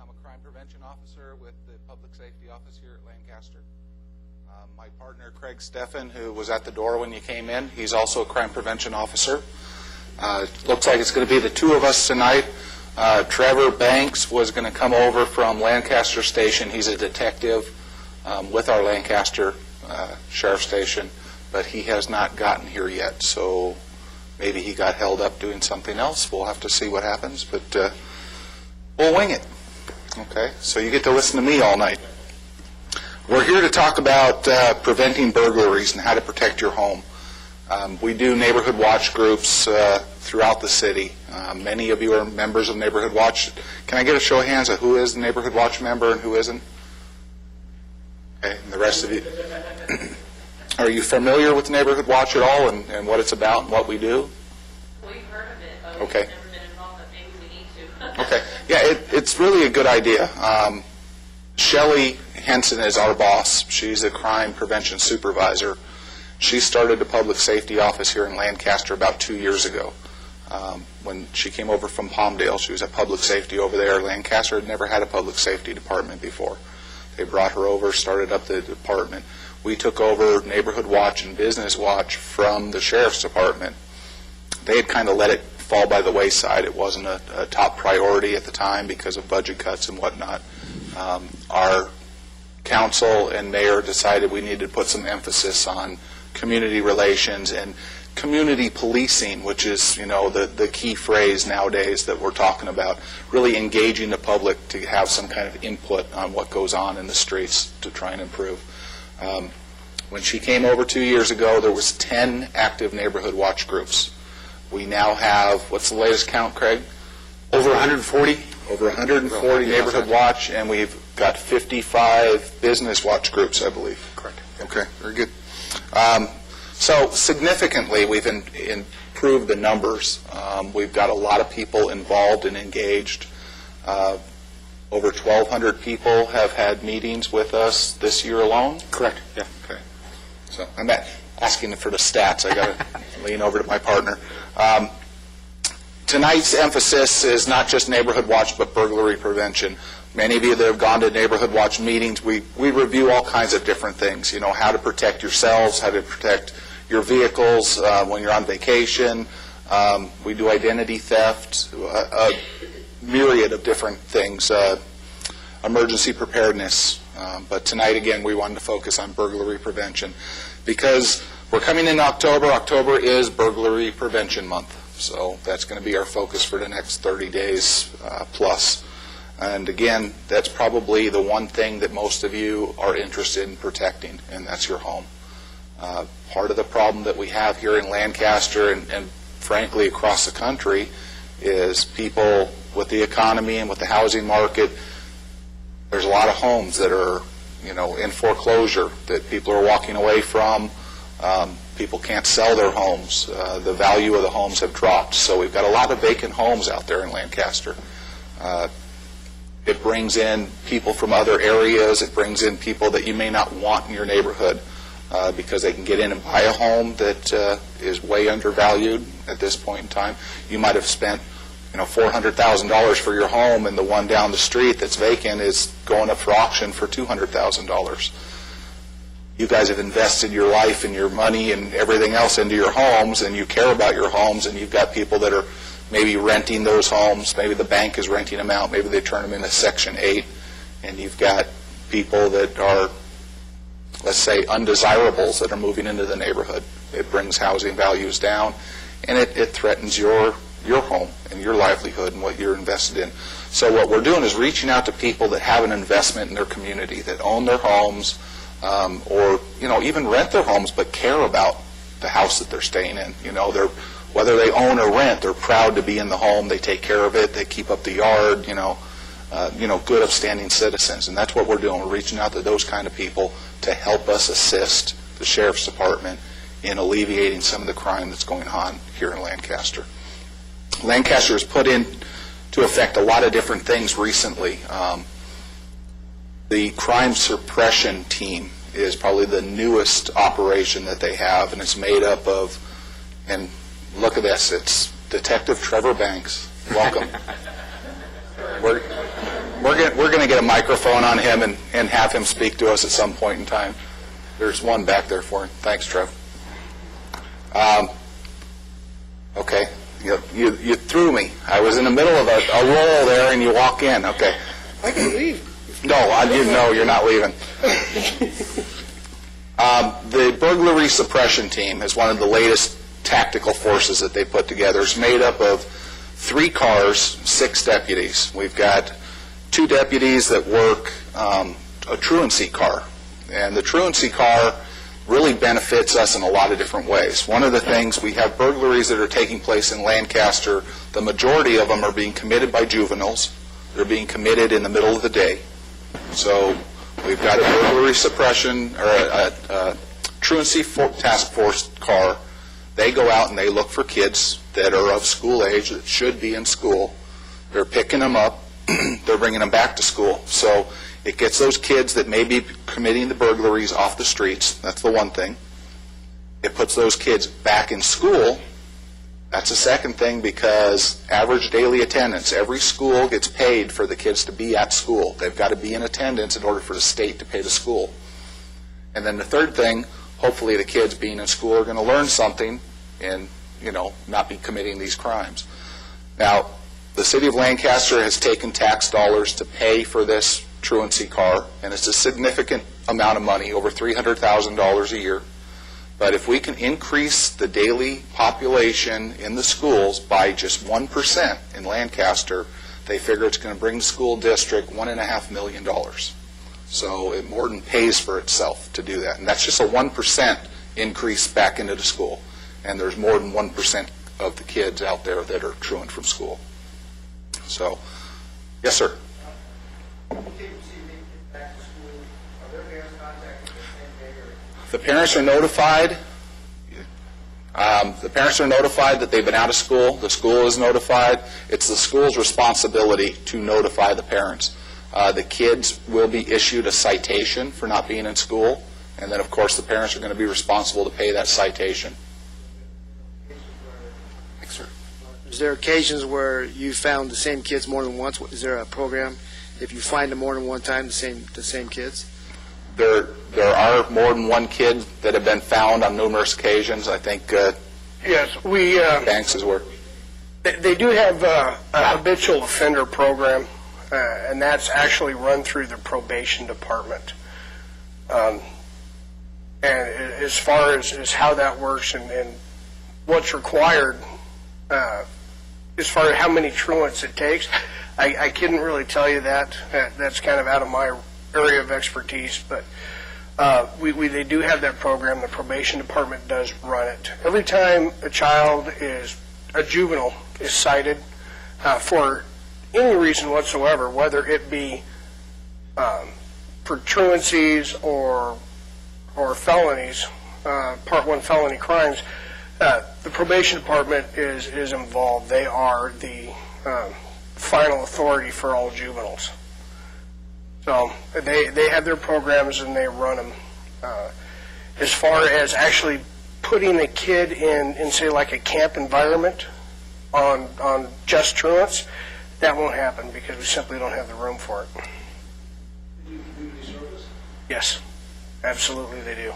I'm a crime prevention officer with the Public Safety Office here at Lancaster. My partner, Craig Steffen, who was at the door when you came in, he's also a crime prevention officer. Looks like it's going to be the two of us tonight. Trevor Banks was going to come over from Lancaster Station. He's a detective with our Lancaster Sheriff Station, but he has not gotten here yet, so maybe he got held up doing something else. We'll have to see what happens, but we'll wing it. Okay, so you get to listen to me all night. We're here to talk about preventing burglaries and how to protect your home. We do neighborhood watch groups throughout the city. Many of you are members of Neighborhood Watch. Can I get a show of hands of who is a Neighborhood Watch member and who isn't? Okay, and the rest of you. Are you familiar with Neighborhood Watch at all and what it's about and what we do? We've heard of it, but okay. We've never been involved, but maybe we need to. Okay. Yeah, it's really a good idea. Shelley Henson is our boss. She's a crime prevention supervisor. She started the public safety office here in Lancaster about 2 years ago. When she came over from Palmdale, she was at public safety over there. Lancaster had never had a public safety department before. They brought her over, started up the department. We took over Neighborhood Watch and Business Watch from the Sheriff's Department. They had kind of let it fall by the wayside. It wasn't a top priority at the time because of budget cuts and whatnot. Our council and mayor decided we needed to put some emphasis on community relations and community policing, which is, you know, the key phrase nowadays that we're talking about, really engaging the public to have some kind of input on what goes on in the streets to try and improve. When she came over 2 years ago, there was 10 active neighborhood watch groups. We now have, what's the latest count, Craig? Over 140? Over 140 neighborhood watch, and we've got 55 business watch groups, I believe. Correct. Okay, very good. So significantly, we've improved the numbers. We've got a lot of people involved and engaged. Over 1,200 people have had meetings with us this year alone. Correct, yeah. Okay. So I'm asking for the stats. I got to lean over to my partner. Tonight's emphasis is not just neighborhood watch, but burglary prevention. Many of you that have gone to neighborhood watch meetings, we review all kinds of different things. You know, how to protect yourselves, how to protect your vehicles when you're on vacation. We do identity theft, a myriad of different things, emergency preparedness. But tonight, again, we wanted to focus on burglary prevention because we're coming in October. October is Burglary Prevention Month. So that's going to be our focus for the next 30 days plus. And again, that's probably the one thing that most of you are interested in protecting, and that's your home. Part of the problem that we have here in Lancaster and frankly across the country is people with the economy and with the housing market, there's a lot of homes that are, you know, in foreclosure that people are walking away from. People can't sell their homes. The value of the homes have dropped. So we've got a lot of vacant homes out there in Lancaster. It brings in people from other areas. It brings in people that you may not want in your neighborhood because they can get in and buy a home that is way undervalued at this point in time. You might have spent, you know, $400,000 for your home, and the one down the street that's vacant is going up for auction for $200,000. You guys have invested your life and your money and everything else into your homes, and you care about your homes, and you've got people that are maybe renting those homes. Maybe the bank is renting them out. Maybe they turn them into Section 8, and you've got people that are, let's say, undesirables that are moving into the neighborhood. It brings housing values down, and it threatens your home and your livelihood and what you're invested in. So what we're doing is reaching out to people that have an investment in their community, that own their homes, or, you know, even rent their homes but care about the house that they're staying in. You know, whether they own or rent, they're proud to be in the home. They take care of it. They keep up the yard. You know, good upstanding citizens. And that's what we're doing. We're reaching out to those kind of people to help us assist the Sheriff's Department in alleviating some of the crime that's going on here in Lancaster. Lancaster has put into effect a lot of different things recently. The crime suppression team is probably the newest operation that they have, and it's made up of, and look at this, it's Detective Trevor Banks. Welcome. We're going to get a microphone on him and have him speak to us at some point in time. There's one back there for him. Thanks, Trev. Okay. You threw me. I was in the middle of a roll there, and you walk in. Okay. I can leave. No, you're not leaving. The burglary suppression team is one of the latest tactical forces that they put together. It's made up of 3 cars, 6 deputies. We've got 2 deputies that work a truancy car. And the truancy car really benefits us in a lot of different ways. One of the things, we have burglaries that are taking place in Lancaster. The majority of them are being committed by juveniles. They're being committed in the middle of the day. So we've got a burglary suppression, or a truancy task force car. They go out and they look for kids that are of school age that should be in school. They're picking them up. They're bringing them back to school. So it gets those kids that may be committing the burglaries off the streets. That's the one thing. It puts those kids back in school. That's the second thing, because average daily attendance, every school gets paid for the kids to be at school. They've got to be in attendance in order for the state to pay the school. And then the third thing, hopefully the kids being in school are going to learn something and, not be committing these crimes. Now, the city of Lancaster has taken tax dollars to pay for this truancy car, and it's a significant amount of money, over $300,000 a year. But if we can increase the daily population in the schools by just 1% in Lancaster, they figure it's going to bring the school district $1.5 million. So it more than pays for itself to do that. And that's just a 1% increase back into the school. And there's more than 1% of the kids out there that are truant from school. So, yes, sir. The parents are notified. The parents are notified that they've been out of school. The school is notified. It's the school's responsibility to notify the parents. The kids will be issued a citation for not being in school, and then, of course, the parents are going to be responsible to pay that citation. Thanks, sir. Is there occasions where you found the same kids more than once? Is there a program if you find them more than one time, the same kids? There are more than one kid that have been found on numerous occasions. I think Yes, we. Banks is where. They do have a habitual offender program, and that's actually run through the probation department. And as far as how that works and what's required, as far as how many truants it takes, I couldn't really tell you that. That's kind of out of my area of expertise, but they do have that program. The probation department does run it. Every time a juvenile is cited for any reason whatsoever, whether it be for truancies or felonies, Part 1 felony crimes, the probation department is involved. They are the final authority for all juveniles. So they have their programs and they run them. As far as actually putting a kid in say, like a camp environment on just truants, that won't happen because we simply don't have the room for it. Yes, absolutely they do.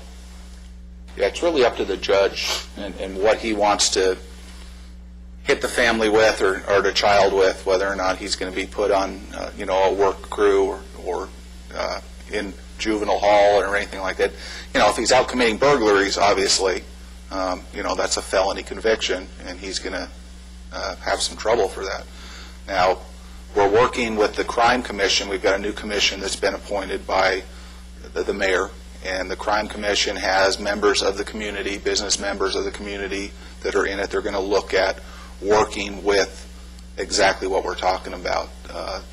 Yeah, it's really up to the judge and what he wants to hit the family with or the child with, whether or not he's going to be put on, a work crew or in juvenile hall or anything like that. If he's out committing burglaries, obviously, that's a felony conviction, and he's going to have some trouble for that. Now, we're working with the Crime Commission. We've got a new commission that's been appointed by the mayor, and the Crime Commission has members of the community, business members of the community that are in it. They're going to look at working with exactly what we're talking about.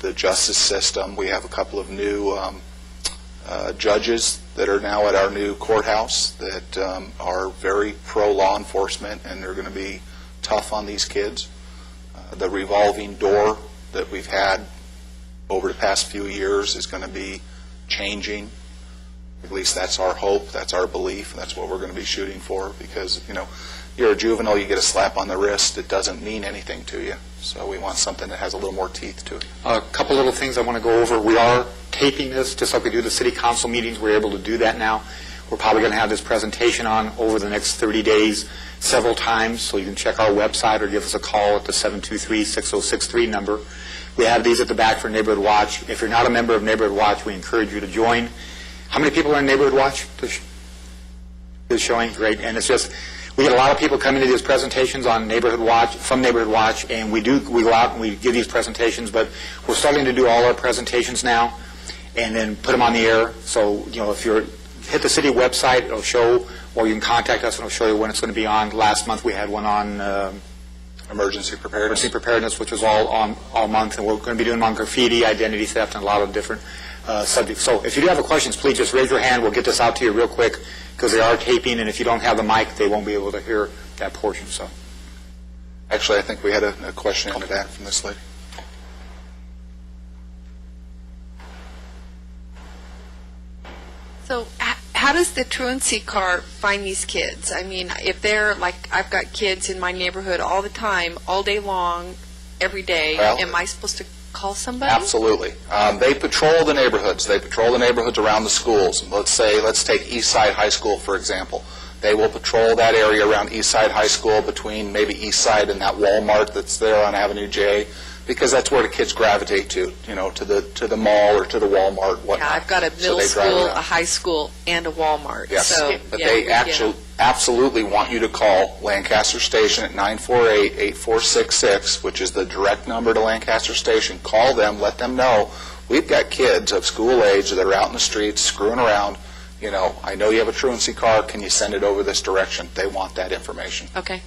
The justice system, we have a couple of new judges that are now at our new courthouse that are very pro-law enforcement, and they're going to be tough on these kids. The revolving door that we've had over the past few years is going to be changing. At least that's our hope, that's our belief, and that's what we're going to be shooting for, because, you're a juvenile, you get a slap on the wrist, it doesn't mean anything to you. So we want something that has a little more teeth to it. A couple little things I want to go over. We are taping this, just like we do the city council meetings. We're able to do that now. We're probably going to have this presentation on over the next 30 days several times, so you can check our website or give us a call at the 723-6063 number. We have these at the back for Neighborhood Watch. If you're not a member of Neighborhood Watch, we encourage you to join. How many people are in Neighborhood Watch? This showing? Great. And it's just, we get a lot of people coming to these presentations on Neighborhood Watch, from Neighborhood Watch, and we go out and we give these presentations, but we're starting to do all our presentations now and then put them on the air. So, if you're hit the city website, it'll show, or you can contact us and it'll show you when it's going to be on. Last month we had one on Emergency preparedness, which was all month, and we're going to be doing them on graffiti, identity theft, and a lot of different subjects. So if you do have questions, please just raise your hand. We'll get this out to you real quick because they are taping, and if you don't have the mic, they won't be able to hear that portion. So, actually, I think we had a question in the back from this lady. So how does the truancy car find these kids? I mean, if they're like, I've got kids in my neighborhood all the time, all day long, every day, Well, am I supposed to call somebody? Absolutely. They patrol the neighborhoods. They patrol the neighborhoods around the schools. Let's take Eastside High School, for example. They will patrol that area around Eastside High School between maybe Eastside and that Walmart that's there on Avenue J, because that's where the kids gravitate to the mall or to the Walmart, whatnot. Yeah, I've got a middle school, a high school, and a Walmart. Yes, So, but yeah, they absolutely want you to call Lancaster Station at 948-8466, which is the direct number to Lancaster Station. Call them, let them know we've got kids of school age that are out in the streets screwing around. I know you have a truancy car. Can you send it over this direction? They want that information. Okay.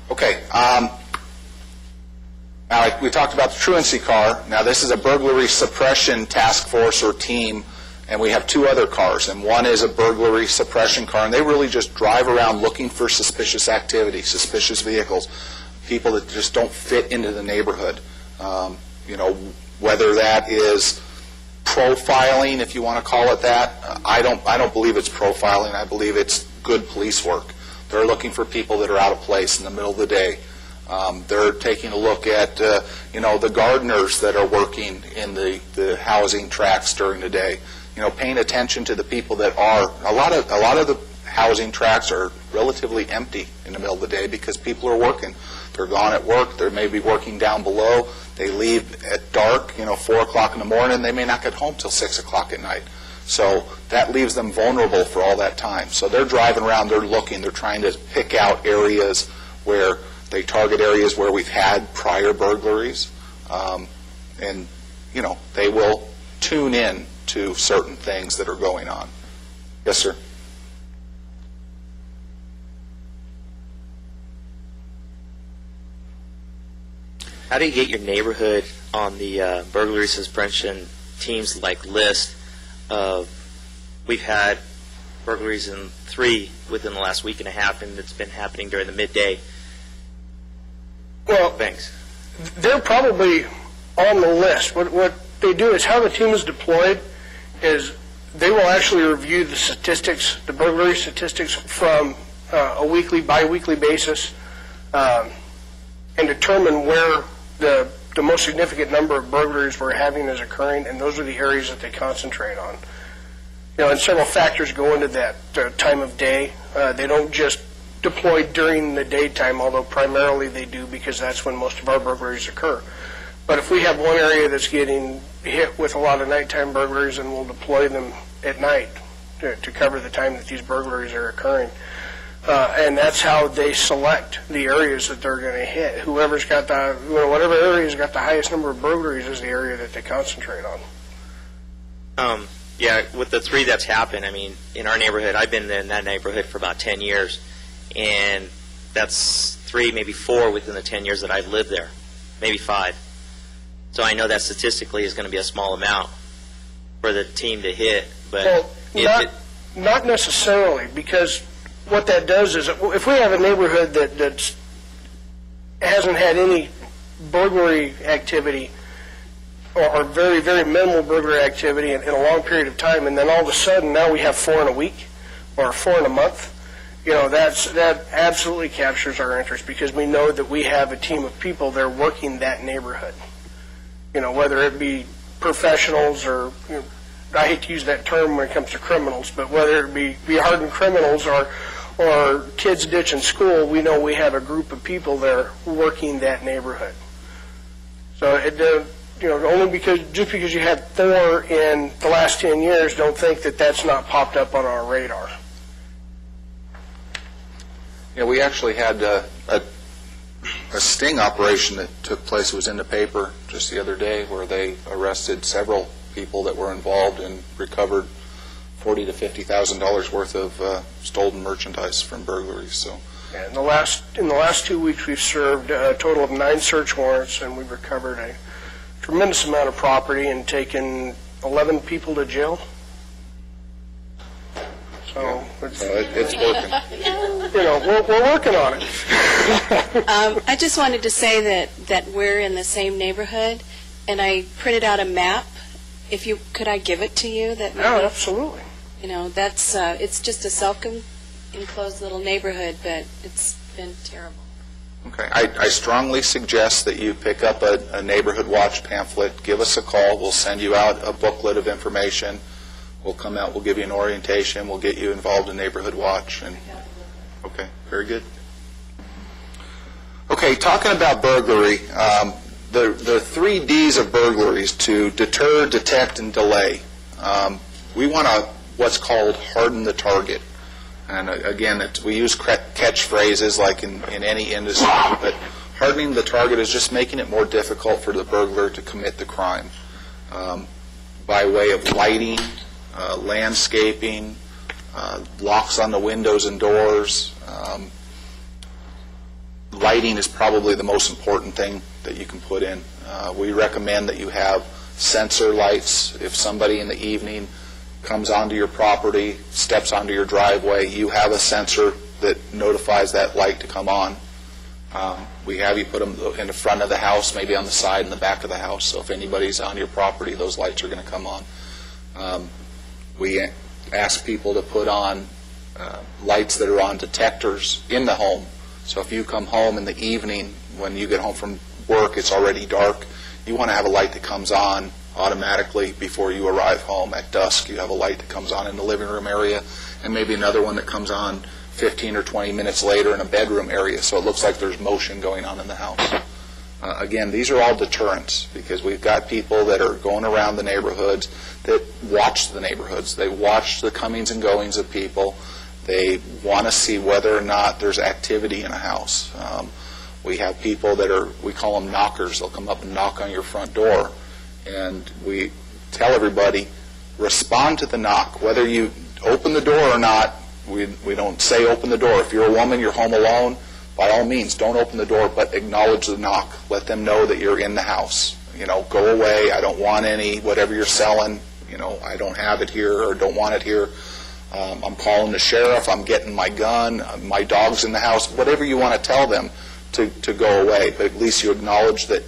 Okay. Now, we talked about the truancy car. Now, this is a burglary suppression task force or team, and we have two other cars. And one is a burglary suppression car, and they really just drive around looking for suspicious activity, suspicious vehicles, people that just don't fit into the neighborhood. Whether that is profiling, if you want to call it that. I don't believe it's profiling. I believe it's good police work. They're looking for people that are out of place in the middle of the day. They're taking a look at, the gardeners that are working in the housing tracts during the day. Paying attention to the people that are. A lot of the housing tracts are relatively empty in the middle of the day because people are working. They're gone at work. They may be working down below. They leave at dark, 4 o'clock in the morning. They may not get home till 6 o'clock at night. So that leaves them vulnerable for all that time. So they're driving around, they're looking, they're trying to pick out areas where they target areas where we've had prior burglaries. And, they will tune in to certain things that are going on. Yes, sir? How do you get your neighborhood on the burglary suppression teams list of, we've had burglaries in 3 within the last week and a half, and it's been happening during the midday? Well, Thanks. they're probably on the list. What they do is how the team is deployed is they will actually review the statistics, the burglary statistics from a weekly, bi-weekly basis, and determine where the most significant number of burglaries we're having is occurring, and those are the areas that they concentrate on. And several factors go into that time of day. They don't just deploy during the daytime, although primarily they do because that's when most of our burglaries occur. But if we have one area that's getting hit with a lot of nighttime burglaries, then we'll deploy them at night to cover the time that these burglaries are occurring. And that's how they select the areas that they're going to hit. Whoever's got whatever area's got the highest number of burglaries is the area that they concentrate on. Yeah, with the 3 that's happened, in our neighborhood, I've been in that neighborhood for about 10 years, and that's 3, maybe 4 within the 10 years that I've lived there, maybe 5. So I know that statistically is going to be a small amount for the team to hit, but well, not necessarily, because what that does is if we have a neighborhood that hasn't had any burglary activity or very, very minimal burglary activity in a long period of time, and then all of a sudden now we have 4 in a week, or 4 in a month, that absolutely captures our interest, because we know that we have a team of people that are working that neighborhood. Whether it be professionals or, I hate to use that term when it comes to criminals, but whether it be hardened criminals or kids ditching school, we know we have a group of people there working that neighborhood. So just because you had 4 in the last 10 years, don't think that that's not popped up on our radar. Yeah, we actually had a sting operation that took place. It was in the paper just the other day, where they arrested several people that were involved and recovered $40,000 to $50,000 worth of stolen merchandise from burglaries. So, in the last 2 weeks, we've served a total of 9 search warrants, and we've recovered a tremendous amount of property and taken 11 people to jail. So it's working. We're working on it. I just wanted to say that we're in the same neighborhood, and I printed out a map. Could I give it to you? That maybe, absolutely. That's it's just a self-enclosed little neighborhood, but it's been terrible. Okay. I strongly suggest that you pick up a Neighborhood Watch pamphlet, give us a call, we'll send you out a booklet of information, we'll come out, we'll give you an orientation, we'll get you involved in Neighborhood Watch. Okay, very good. Okay, talking about burglary, the 3 Ds of burglaries: to deter, detect, and delay. We want to what's called harden the target. And again, we use catchphrases like in any industry, but hardening the target is just making it more difficult for the burglar to commit the crime by way of lighting, landscaping, locks on the windows and doors. Lighting is probably the most important thing that you can put in. We recommend that you have sensor lights. If somebody in the evening comes onto your property, steps onto your driveway, you have a sensor that notifies that light to come on. We have you put them in the front of the house, maybe on the side and the back of the house, so if anybody's on your property, those lights are going to come on. We ask people to put on lights that are on detectors in the home. So if you come home in the evening, when you get home from work, it's already dark, you want to have a light that comes on automatically before you arrive home. At dusk, you have a light that comes on in the living room area, and maybe another one that comes on 15 or 20 minutes later in a bedroom area, so it looks like there's motion going on in the house. Again, these are all deterrents, because we've got people that are going around the neighborhoods that watch the neighborhoods. They watch the comings and goings of people. They want to see whether or not there's activity in a house. We have people that we call them knockers. They'll come up and knock on your front door. And we tell everybody, respond to the knock. Whether you open the door or not, we don't say open the door. If you're a woman, you're home alone, by all means, don't open the door, but acknowledge the knock. Let them know that you're in the house. Go away. I don't want any, whatever you're selling, I don't have it here or don't want it here. I'm calling the sheriff. I'm getting my gun. My dog's in the house. Whatever you want to tell them to go away, but at least you acknowledge that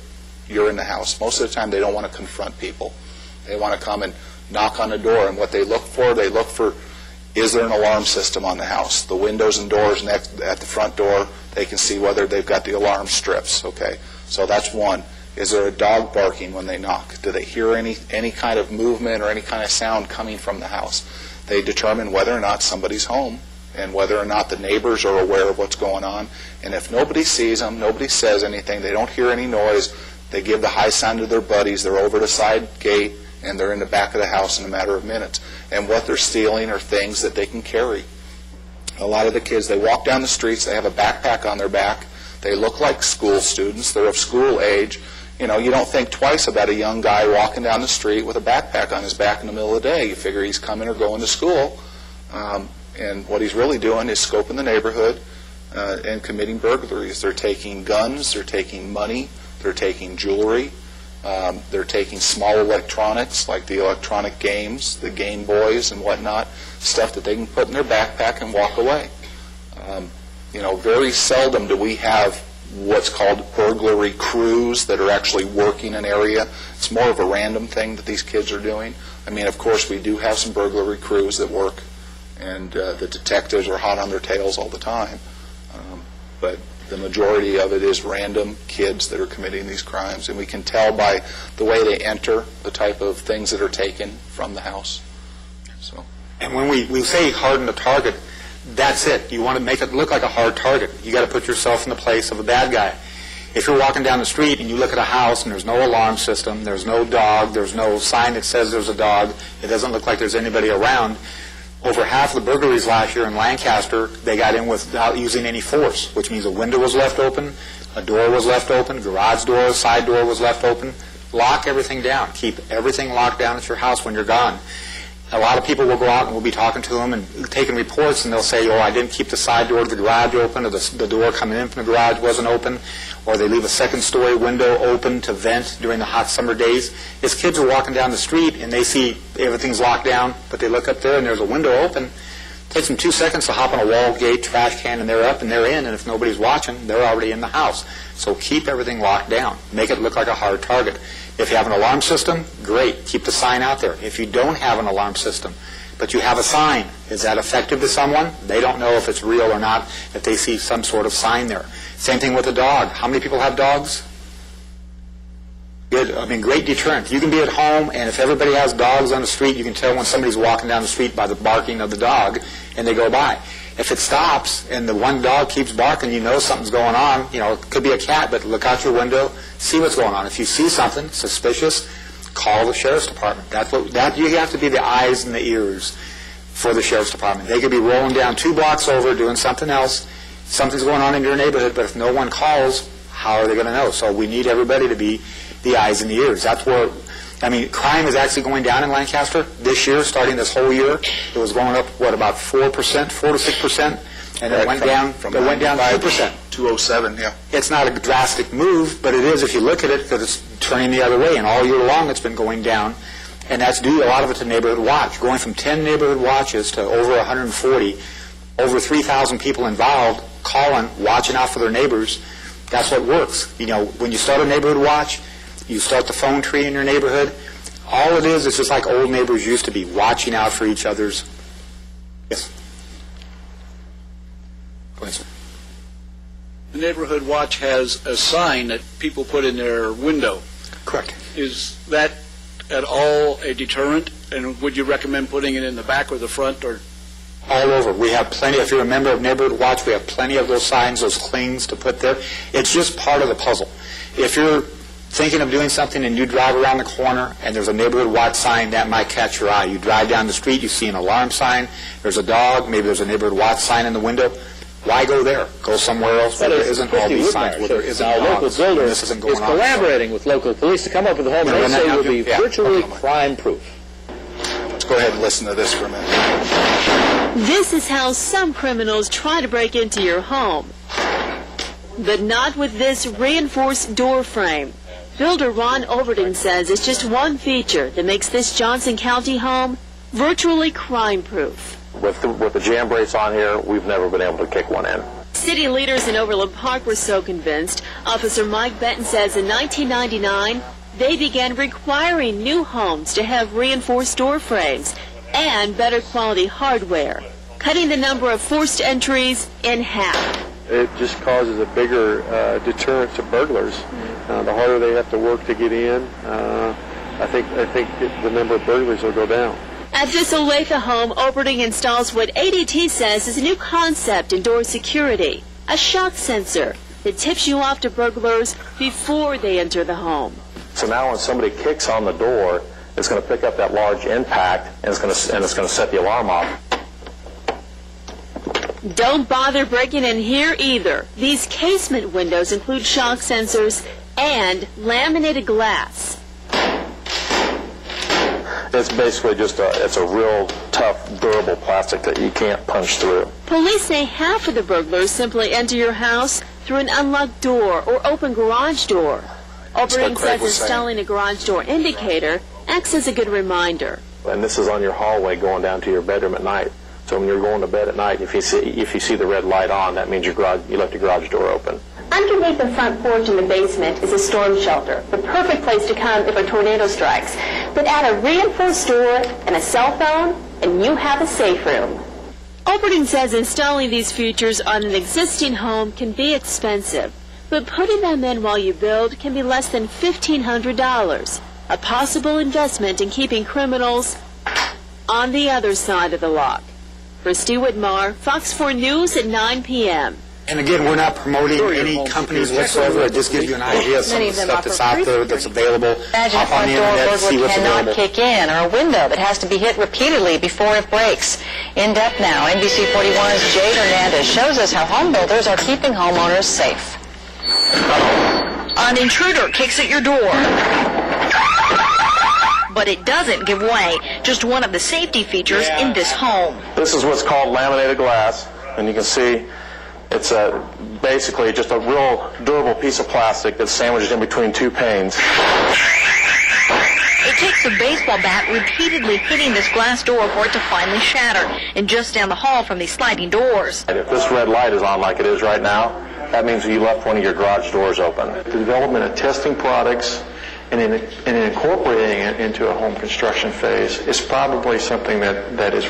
you're in the house. Most of the time, they don't want to confront people. They want to come and knock on the door, and what they look for, is there an alarm system on the house? The windows and doors next at the front door, they can see whether they've got the alarm strips. Okay, so that's one. Is there a dog barking when they knock? Do they hear any kind of movement or any kind of sound coming from the house? They determine whether or not somebody's home and whether or not the neighbors are aware of what's going on. And if nobody sees them, nobody says anything, they don't hear any noise, they give the high sign to their buddies, they're over the side gate, and they're in the back of the house in a matter of minutes. And what they're stealing are things that they can carry. A lot of the kids, they walk down the streets, they have a backpack on their back, they look like school students, they're of school age. You don't think twice about a young guy walking down the street with a backpack on his back in the middle of the day. You figure he's coming or going to school, and what he's really doing is scoping the neighborhood and committing burglaries. They're taking guns, they're taking money, they're taking jewelry, they're taking small electronics like the electronic games, the Game Boys and whatnot, stuff that they can put in their backpack and walk away. Very seldom do we have what's called burglary crews that are actually working an area. It's more of a random thing that these kids are doing. Of course, we do have some burglary crews that work and the detectives are hot on their tails all the time. But the majority of it is random kids that are committing these crimes, and we can tell by the way they enter the type of things that are taken from the house. So, And when we say harden the target, that's it. You want to make it look like a hard target. You got to put yourself in the place of a bad guy. If you're walking down the street and you look at a house and there's no alarm system, there's no dog, there's no sign that says there's a dog, it doesn't look like there's anybody around. Over half of the burglaries last year in Lancaster, they got in without using any force, which means a window was left open, a door was left open, garage door, side door was left open. Lock everything down. Keep everything locked down at your house when you're gone. A lot of people will go out and we'll be talking to them and taking reports, and they'll say, oh, I didn't keep the side door to the garage open, or the door coming in from the garage wasn't open, or they leave a second-story window open to vent during the hot summer days. As kids are walking down the street and they see everything's locked down, but they look up there and there's a window open, it takes them 2 seconds to hop on a wall, gate, trash can, and they're up and they're in, and if nobody's watching, they're already in the house. So keep everything locked down. Make it look like a hard target. If you have an alarm system, great. Keep the sign out there. If you don't have an alarm system, but you have a sign, is that effective to someone? They don't know if it's real or not if they see some sort of sign there. Same thing with a dog. How many people have dogs? Good. I mean, great deterrent. You can be at home, and if everybody has dogs on the street, you can tell when somebody's walking down the street by the barking of the dog, and they go by. If it stops and the one dog keeps barking, you know something's going on. You know, it could be a cat, but look out your window, see what's going on. If you see something suspicious, call the sheriff's department. You have to be the eyes and the ears for the sheriff's department. They could be rolling down 2 blocks over doing something else. Something's going on in your neighborhood, but if no one calls, how are they going to know? So we need everybody to be the eyes and the ears. That's where, I mean, crime is actually going down in Lancaster this year, starting this whole year. It was going up, about 4%, 4 to 6%, and it went down 2%. 207, yeah. It's not a drastic move, but it is if you look at it, because it's turning the other way, and all year long it's been going down, and that's due, a lot of it, to Neighborhood Watch. Going from 10 Neighborhood Watches to over 140, over 3,000 people involved, calling, watching out for their neighbors. That's what works. You know, when you start a Neighborhood Watch, you start the phone tree in your neighborhood. All it is just like old neighbors used to be, watching out for each other's. Yes? Go ahead, sir. The Neighborhood Watch has a sign that people put in their window. Correct. Is that at all a deterrent? And would you recommend putting it in the back or the front? Or all over. We have plenty. If you're a member of Neighborhood Watch, we have plenty of those signs, those clings to put there. It's just part of the puzzle. If you're thinking of doing something and you drive around the corner and there's a Neighborhood Watch sign, that might catch your eye. You drive down the street, you see an alarm sign, there's a dog, maybe there's a Neighborhood Watch sign in the window. Why go there? Go somewhere else where there isn't all these signs, where there isn't our local builder this isn't going is on. collaborating with local police to come up with a home they say will be virtually crime-proof. Let's go ahead and listen to this for a minute. This is how some criminals try to break into your home, but not with this reinforced door frame. Builder Ron Overton says it's just one feature that makes this Johnson County home virtually crime-proof. With the jam brace on here, we've never been able to kick one in. City leaders in Overland Park were so convinced, Officer Mike Benton says in 1999, they began requiring new homes to have reinforced door frames and better quality hardware, cutting the number of forced entries in half. It just causes a bigger deterrent to burglars. The harder they have to work to get in, I think the number of burglaries will go down. At this Olathe home, Overton installs what ADT says is a new concept in door security, a shock sensor that tips you off to burglars before they enter the home. So now when somebody kicks on the door, it's going to pick up that large impact and it's going to set the alarm off. Don't bother breaking in here either. These casement windows include shock sensors and laminated glass. It's basically just it's a real tough, durable plastic that you can't punch through. Police say half of the burglars simply enter your house through an unlocked door or open garage door. Overton says installing a garage door indicator acts as a good reminder. And this is on your hallway going down to your bedroom at night. So when you're going to bed at night, if you see the red light on, that means you left your garage door open. Underneath the front porch in the basement is a storm shelter, the perfect place to come if a tornado strikes. But add a reinforced door and a cell phone, and you have a safe room. Overton says installing these features on an existing home can be expensive, but putting them in while you build can be less than $1,500, a possible investment in keeping criminals on the other side of the lock. For Stu Whitmar, Fox 4 News at 9 p.m. And again, we're not promoting any companies whatsoever. It just gives you an idea of some of the stuff that's out there that's available. Imagine a Hop on front the door internet, see burglar what's cannot available. kick in, or a window that has to be hit repeatedly before it breaks. In depth now, NBC 41's Jade Hernandez shows us how home builders are keeping homeowners safe. An intruder kicks at your door. But it doesn't give way. Just one of the safety features in this home. This is what's called laminated glass, and you can see it's basically just a real durable piece of plastic that's sandwiched in between two panes. It takes a baseball bat repeatedly hitting this glass door for it to finally shatter. And just down the hall from these sliding doors. If this red light is on like it is right now, that means you left one of your garage doors open. The development of testing products and in incorporating it into a home construction phase is probably something that is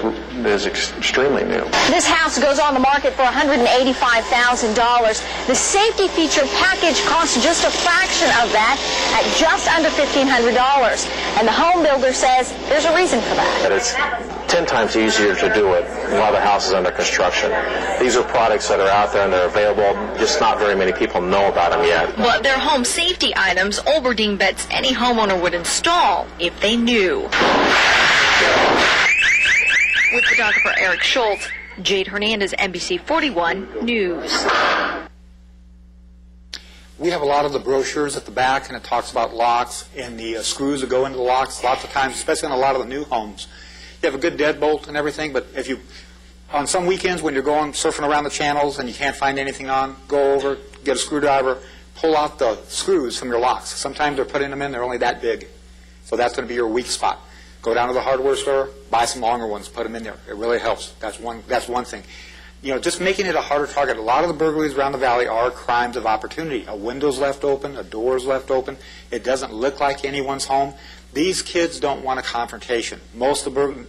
extremely new. This house goes on the market for $185,000. The safety feature package costs just a fraction of that at just under $1,500. And the home builder says there's a reason for that. That it's 10 times easier to do it while the house is under construction. These are products that are out there and they're available, just not very many people know about them yet. But they're home safety items Overding bets any homeowner would install if they knew. With photographer Eric Schultz, Jade Hernandez, NBC 41 News. We have a lot of the brochures at the back, and it talks about locks and the screws that go into the locks. Lots of times, especially on a lot of the new homes, you have a good deadbolt and everything, but if you, on some weekends when you're going surfing around the channels and you can't find anything on, go over, get a screwdriver, pull out the screws from your locks. Sometimes they're putting them in, they're only that big. So that's going to be your weak spot. Go down to the hardware store, buy some longer ones, put them in there. It really helps. That's one thing. You know, just making it a harder target. A lot of the burglaries around the valley are crimes of opportunity. A window's left open, a door's left open. It doesn't look like anyone's home. These kids don't want a confrontation.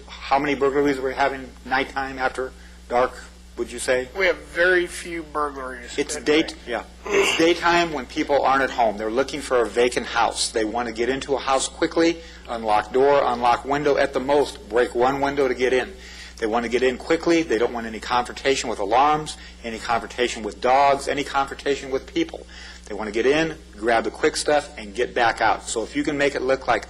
How many burglaries are we having nighttime after dark, would you say? We have very few burglaries. It's daytime when people aren't at home. They're looking for a vacant house. They want to get into a house quickly, unlock door, unlock window, at the most, break one window to get in. They want to get in quickly. They don't want any confrontation with alarms, any confrontation with dogs, any confrontation with people. They want to get in, grab the quick stuff, and get back out. So if you can make it look like,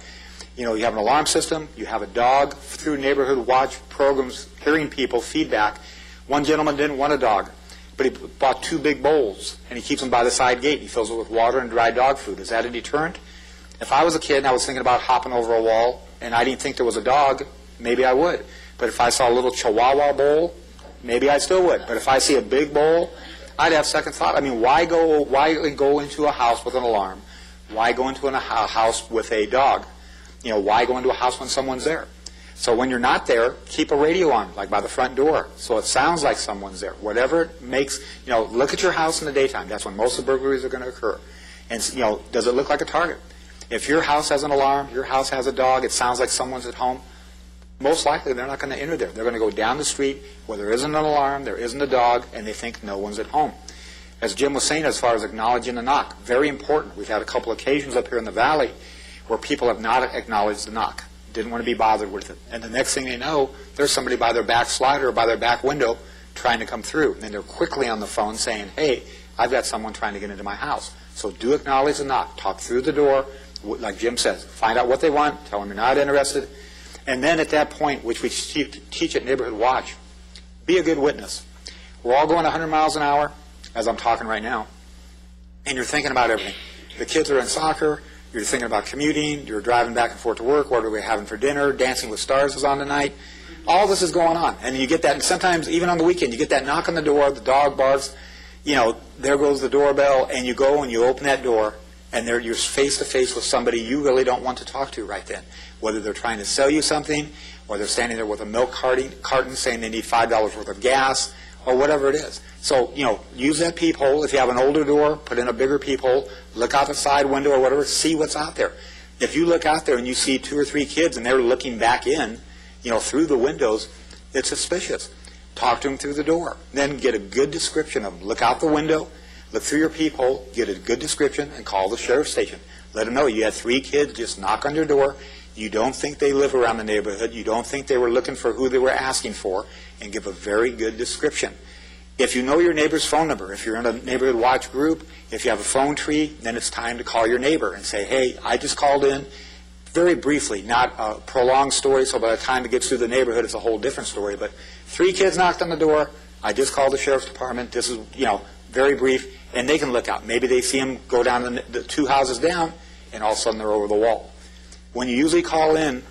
you know, you have an alarm system, you have a dog, through neighborhood watch programs, hearing people, feedback. One gentleman didn't want a dog, but he bought 2 big bowls, and he keeps them by the side gate. He fills it with water and dry dog food. Is that a deterrent? If I was a kid and I was thinking about hopping over a wall, and I didn't think there was a dog, maybe I would. But if I saw a little Chihuahua bowl, maybe I still would. But if I see a big bowl, I'd have second thought. I mean, why go into a house with an alarm? Why go into a house with a dog? You know, why go into a house when someone's there? So when you're not there, keep a radio on, like by the front door, so it sounds like someone's there. Whatever it makes, you know, look at your house in the daytime. That's when most of the burglaries are going to occur. And, you know, does it look like a target? If your house has an alarm, your house has a dog, it sounds like someone's at home, most likely they're not going to enter there. They're going to go down the street where there isn't an alarm, there isn't a dog, and they think no one's at home. As Jim was saying, as far as acknowledging the knock, very important. We've had a couple occasions up here in the valley where people have not acknowledged the knock, didn't want to be bothered with it. And the next thing they know, there's somebody by their back slider or by their back window trying to come through. And they're quickly on the phone saying, hey, I've got someone trying to get into my house. So do acknowledge the knock. Talk through the door. Like Jim says, find out what they want, tell them you're not interested. And then at that point, which we teach at Neighborhood Watch, be a good witness. We're all going 100 miles an hour, as I'm talking right now, and you're thinking about everything. The kids are in soccer, you're thinking about commuting, you're driving back and forth to work, what are we having for dinner, Dancing with Stars is on tonight. All this is going on. And you get that, and sometimes even on the weekend, you get that knock on the door, the dog barks, you know, there goes the doorbell, and you go and you open that door, and you're face to face with somebody you really don't want to talk to right then. Whether they're trying to sell you something, or they're standing there with a milk carton saying they need $5 worth of gas, or whatever it is. So, you know, use that peephole. If you have an older door, put in a bigger peephole, look out the side window or whatever, see what's out there. If you look out there and you see 2 or 3 kids and they're looking back in, you know, through the windows, it's suspicious. talk to them through the door. Then get a good description of them. Look out the window, look through your peephole, get a good description, and call the sheriff's station. Let them know you had 3 kids just knock on your door. You don't think they live around the neighborhood. You don't think they were looking for who they were asking for, and give a very good description. If you know your neighbor's phone number, if you're in a neighborhood watch group, if you have a phone tree, then it's time to call your neighbor and say, hey, I just called in, very briefly, not a prolonged story, so by the time it gets through the neighborhood, it's a whole different story. But 3 kids knocked on the door. I just called the sheriff's department. This is, very brief, and they can look out. Maybe they see them go down the 2 houses down, and all of a sudden they're over the wall. When you usually call in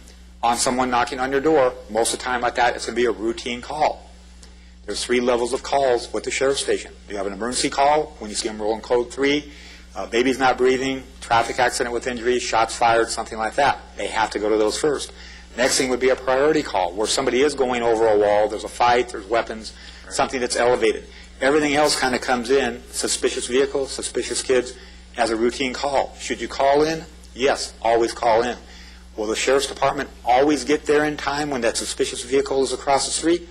on someone knocking on your door, most of the time like that, it's going to be a routine call. There's 3 levels of calls with the sheriff's station. You have an emergency call when you see them rolling code 3, baby's not breathing, traffic accident with injury, shots fired, something like that. They have to go to those first. Next thing would be a priority call, where somebody is going over a wall, there's a fight, there's weapons, something that's elevated. Everything else kind of comes in, suspicious vehicles, suspicious kids, as a routine call. Should you call in? Yes, always call in. Will the sheriff's department always get there in time when that suspicious vehicle is across the street?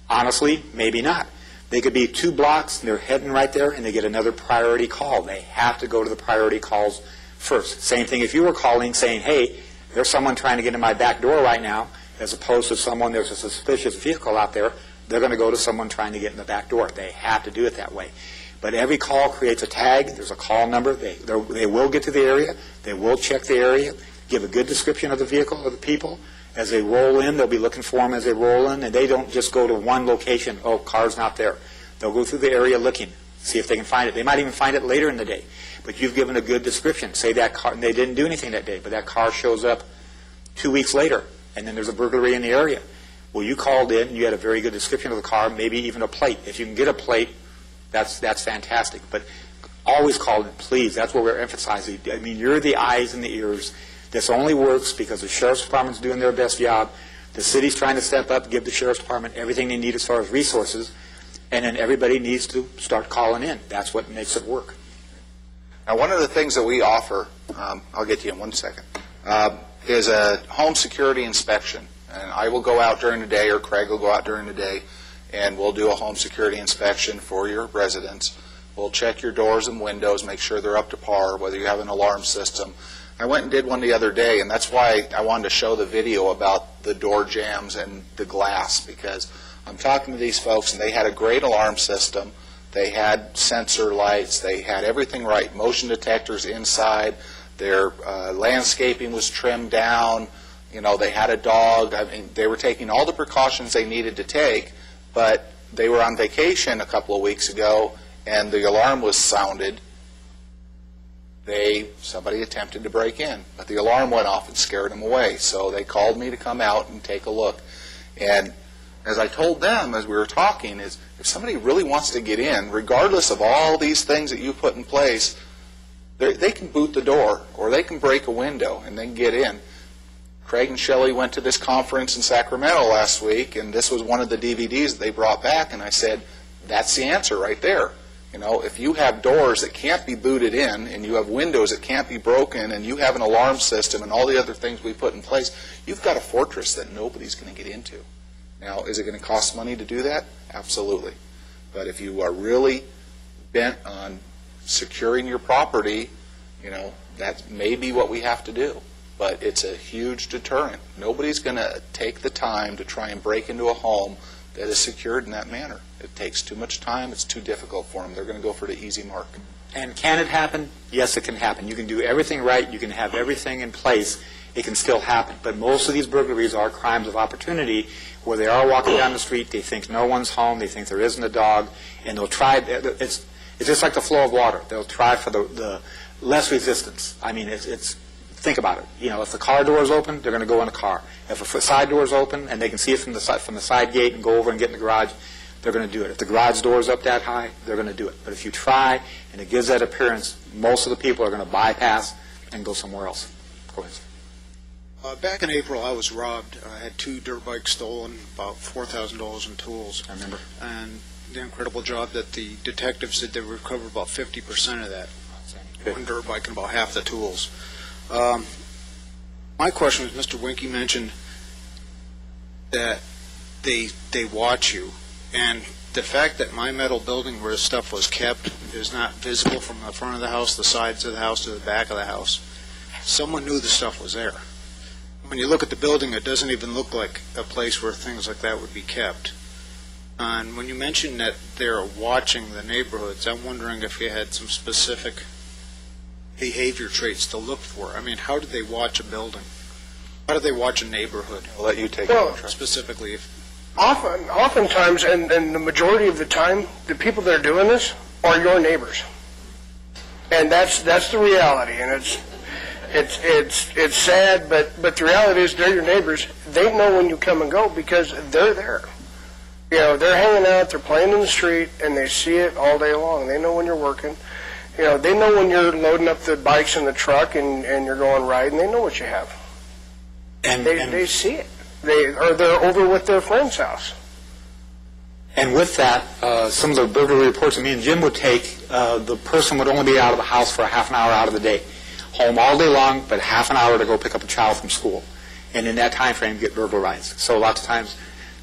Honestly, maybe not. They could be 2 blocks, they're heading right there, and they get another priority call. They have to go to the priority calls first. Same thing if you were calling saying, hey, there's someone trying to get in my back door right now, as opposed to someone, there's a suspicious vehicle out there, they're going to go to someone trying to get in the back door. They have to do it that way. But every call creates a tag. There's a call number. They will get to the area. They will check the area, give a good description of the vehicle, of the people. As they roll in, they'll be looking for them as they roll in, and they don't just go to one location, oh, car's not there. They'll go through the area looking, see if they can find it. They might even find it later in the day, but you've given a good description. Say that car, and they didn't do anything that day, but that car shows up 2 weeks later, and then there's a burglary in the area. Well, you called in, and you had a very good description of the car, maybe even a plate. If you can get a plate, that's fantastic. But always call in, please. That's what we're emphasizing. I mean, you're the eyes and the ears. This only works because the sheriff's department's doing their best job. The city's trying to step up, give the sheriff's department everything they need as far as resources, and then everybody needs to start calling in. That's what makes it work. Now, one of the things that we offer, I'll get to you in 1 second, is a home security inspection. And I will go out during the day, or Craig will go out during the day, and we'll do a home security inspection for your residents. We'll check your doors and windows, make sure they're up to par, whether you have an alarm system. I went and did one the other day, and that's why I wanted to show the video about the door jams and the glass, because I'm talking to these folks, and they had a great alarm system. They had sensor lights. They had everything right, motion detectors inside. Their landscaping was trimmed down. They had a dog. I mean, they were taking all the precautions they needed to take, but they were on vacation a couple of weeks ago, and the alarm was sounded. Somebody attempted to break in, but the alarm went off and scared them away. So they called me to come out and take a look. And as I told them as we were talking, is if somebody really wants to get in, regardless of all these things that you put in place, they can boot the door or they can break a window and then get in. Craig and Shelley went to this conference in Sacramento last week, and this was one of the DVDs that they brought back, and I said, that's the answer right there. If you have doors that can't be booted in, and you have windows that can't be broken, and you have an alarm system and all the other things we put in place, you've got a fortress that nobody's going to get into. Now, is it going to cost money to do that? Absolutely. But if you are really bent on securing your property, that may be what we have to do. But it's a huge deterrent. Nobody's going to take the time to try and break into a home that is secured in that manner. It takes too much time. It's too difficult for them. They're going to go for the easy mark. And can it happen? Yes, it can happen. You can do everything right. You can have everything in place. It can still happen. But most of these burglaries are crimes of opportunity where they are walking down the street. They think no one's home. They think there isn't a dog. And they'll try. It's just like the flow of water. They'll try for the less resistance. I mean, think about it. If the car door is open, they're going to go in the car. If a side door is open and they can see it from the side gate and go over and get in the garage, they're going to do it. If the garage door is up that high, they're going to do it. But if you try and it gives that appearance, most of the people are going to bypass and go somewhere else. Go ahead. Back in April, I was robbed. I had 2 dirt bikes stolen, about $4,000 in tools. I remember. And the incredible job that the detectives did, they recovered about 50% of that. Good. One dirt bike and about half the tools. My question is, Mr. Winkie mentioned that they watch you. And the fact that my metal building where stuff was kept is not visible from the front of the house, the sides of the house, to the back of the house, someone knew the stuff was there. When you look at the building, it doesn't even look like a place where things like that would be kept. And when you mentioned that they're watching the neighborhoods, I'm wondering if you had some specific behavior traits to look for. I mean, how do they watch a building? How do they watch a neighborhood? I'll let you take Well, it. Specifically, Oftentimes, and the majority of the time, the people that are doing this are your neighbors, and that's the reality. And it's sad, but the reality is they're your neighbors. They know when you come and go because they're there. You know, they're hanging out, they're playing in the street, and they see it all day long. They know when you're working. You know, they know when you're loading up the bikes in the truck and you're going riding. They know what you have. And they see it. They're over with their friend's house. And with that, some of the burglary reports that me and Jim would take, the person would only be out of the house for a half an hour out of the day. Home all day long, but half an hour to go pick up a child from school. And in that time frame, get burglarized. So lots of times,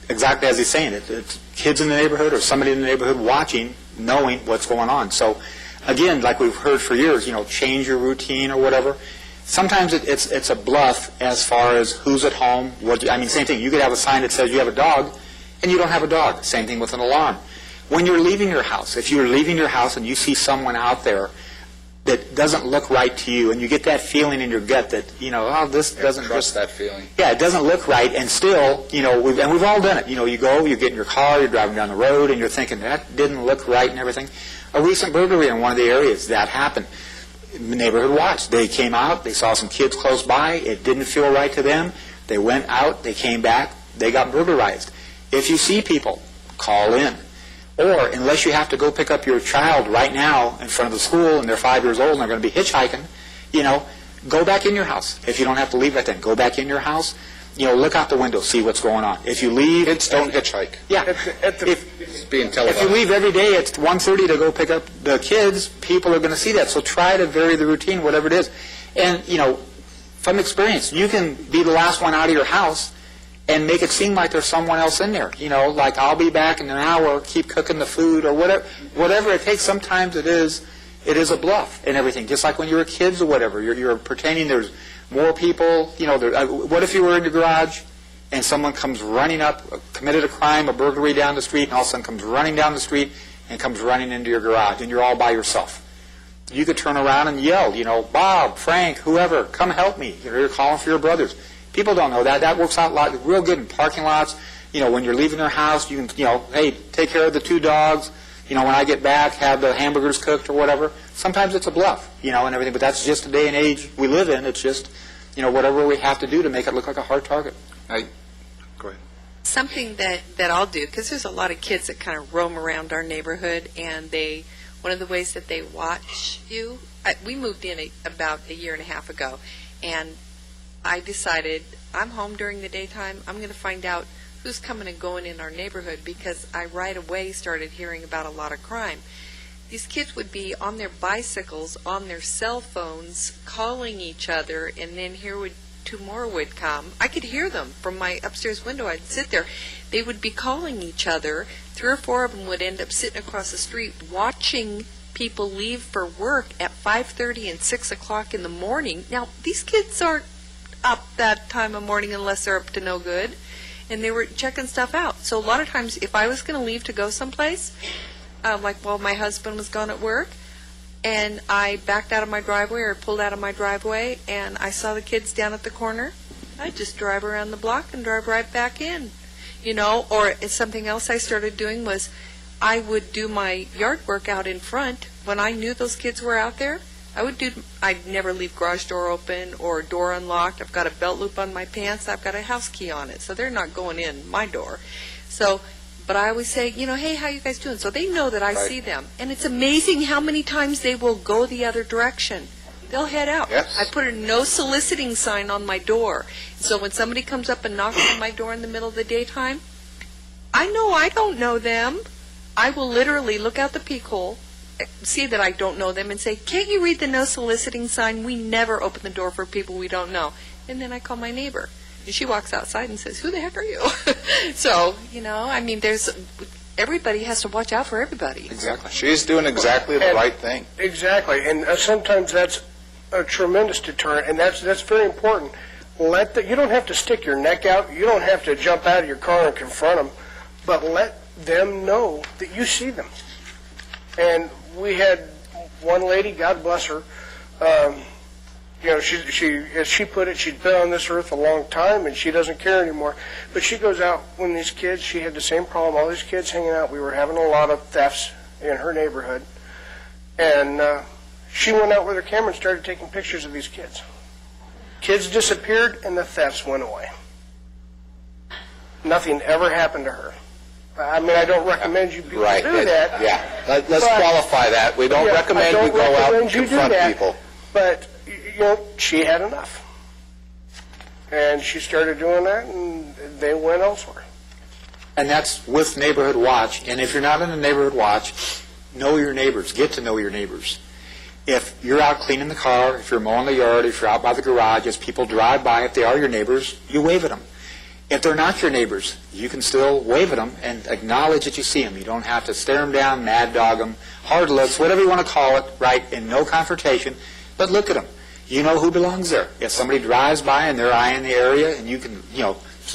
exactly as he's saying, it's kids in the neighborhood or somebody in the neighborhood watching, knowing what's going on. So again, like we've heard for years, change your routine or whatever. Sometimes it's a bluff as far as who's at home. Same thing. You could have a sign that says you have a dog, and you don't have a dog. Same thing with an alarm. When you're leaving your house, if you're leaving your house and you see someone out there that doesn't look right to you, and you get that feeling in your gut that, this doesn't trust that feeling. Yeah, it doesn't look right, and still, we've all done it. You go, you get in your car, you're driving down the road, and you're thinking, that didn't look right and everything. A recent burglary in one of the areas, that happened. Neighborhood watch. They came out, they saw some kids close by, it didn't feel right to them, they went out, they came back, they got burglarized. If you see people, call in. Or, unless you have to go pick up your child right now in front of the school and they're 5 years old and they're going to be hitchhiking, go back in your house. If you don't have to leave right then, go back in your house. Look out the window, see what's going on. If you leave... Kids don't hitchhike. Yeah. It's being televised. If you leave every day at 1:30 to go pick up the kids, people are going to see that. So try to vary the routine, whatever it is. And, from experience, you can be the last one out of your house and make it seem like there's someone else in there. Like, I'll be back in an hour, keep cooking the food, or whatever it takes. Sometimes it is a bluff and everything. Just like when you were kids or whatever. You're pretending there's more people. What if you were in your garage and someone comes running up, committed a crime, a burglary down the street, and all of a sudden comes running down the street and comes running into your garage, and you're all by yourself? You could turn around and yell, Bob, Frank, whoever, come help me. You're calling for your brothers. People don't know that. That works out real good in parking lots. When you're leaving your house, you can, hey, take care of the 2 dogs. When I get back, have the hamburgers cooked or whatever. Sometimes it's a bluff, and everything. But that's just the day and age we live in. It's just, whatever we have to do to make it look like a hard target. Go ahead. Something that I'll do, because there's a lot of kids that kind of roam around our neighborhood, and one of the ways that they watch you, we moved in about a year and a half ago, and I decided I'm home during the daytime. I'm going to find out who's coming and going in our neighborhood, because I right away started hearing about a lot of crime. These kids would be on their bicycles, on their cell phones, calling each other, and then here 2 more would come. I could hear them from my upstairs window. I'd sit there. They would be calling each other. 3 or 4 of them would end up sitting across the street watching people leave for work at 5:30 and 6 o'clock in the morning. Now, these kids aren't up that time of morning unless they're up to no good, and they were checking stuff out. So a lot of times, if I was going to leave to go someplace, like while my husband was gone at work, and I backed out of my driveway or pulled out of my driveway and I saw the kids down at the corner, I'd just drive around the block and drive right back in. Or something else I started doing was I would do my yard work out in front. When I knew those kids were out there, I'd never leave garage door open or door unlocked. I've got a belt loop on my pants. I've got a house key on it, so they're not going in my door. But I always say, hey, how you guys doing? So they know that I see them. And it's amazing how many times they will go the other direction. They'll head out. Yes. I put a no soliciting sign on my door. So when somebody comes up and knocks on my door in the middle of the daytime, I know I don't know them. I will literally look out the peek hole, see that I don't know them, and say, can't you read the no soliciting sign? We never open the door for people we don't know. And then I call my neighbor. And she walks outside and says, who the heck are you? So, everybody has to watch out for everybody. Exactly. She's doing exactly the right thing. Exactly, and sometimes that's a tremendous deterrent, and that's very important. You don't have to stick your neck out. You don't have to jump out of your car and confront them, but let them know that you see them. And we had one lady, God bless her, she, as she put it, she'd been on this earth a long time, and she doesn't care anymore. But she goes out when these kids, she had the same problem, all these kids hanging out. We were having a lot of thefts in her neighborhood. And she went out with her camera and started taking pictures of these kids. Kids disappeared, and the thefts went away. Nothing ever happened to her. I mean, I don't recommend you people do that. Yeah, let's qualify that. We don't recommend you go out and confront people. But, she had enough. And she started doing that, and they went elsewhere. And that's with Neighborhood Watch. And if you're not in a Neighborhood Watch, know your neighbors. Get to know your neighbors. If you're out cleaning the car, if you're mowing the yard, if you're out by the garage, as people drive by, if they are your neighbors, you wave at them. If they're not your neighbors, you can still wave at them and acknowledge that you see them. You don't have to stare them down, mad dog them, hard looks, whatever you want to call it, right, and no confrontation, but look at them. You know who belongs there. If somebody drives by and they're eyeing the area, and you can,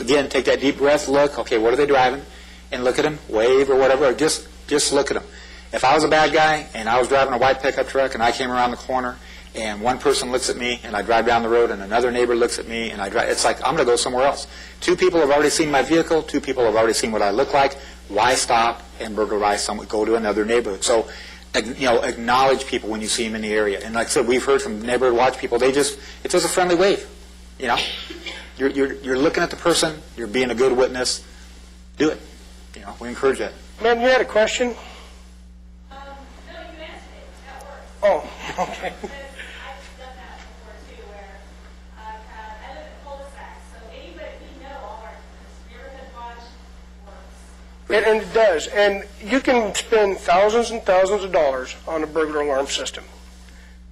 again, take that deep breath, look, okay, what are they driving? And look at them, wave or whatever, or just look at them. If I was a bad guy and I was driving a white pickup truck and I came around the corner and one person looks at me and I drive down the road and another neighbor looks at me and I drive, it's like I'm going to go somewhere else. 2 people have already seen my vehicle. 2 people have already seen what I look like. Why stop and burglarize someone? Go to another neighborhood. So, acknowledge people when you see them in the area. And like I said, we've heard from Neighborhood Watch people. It's just a friendly wave. You're looking at the person. You're being a good witness. Do it. We encourage that. Ma'am, you had a question? No, you answered it. That works. Oh, okay. I've done that before too, where I live in cul-de-sacs, so anybody, we know all our Neighborhood Watch works. And it does. And you can spend thousands and thousands of dollars on a burglar alarm system.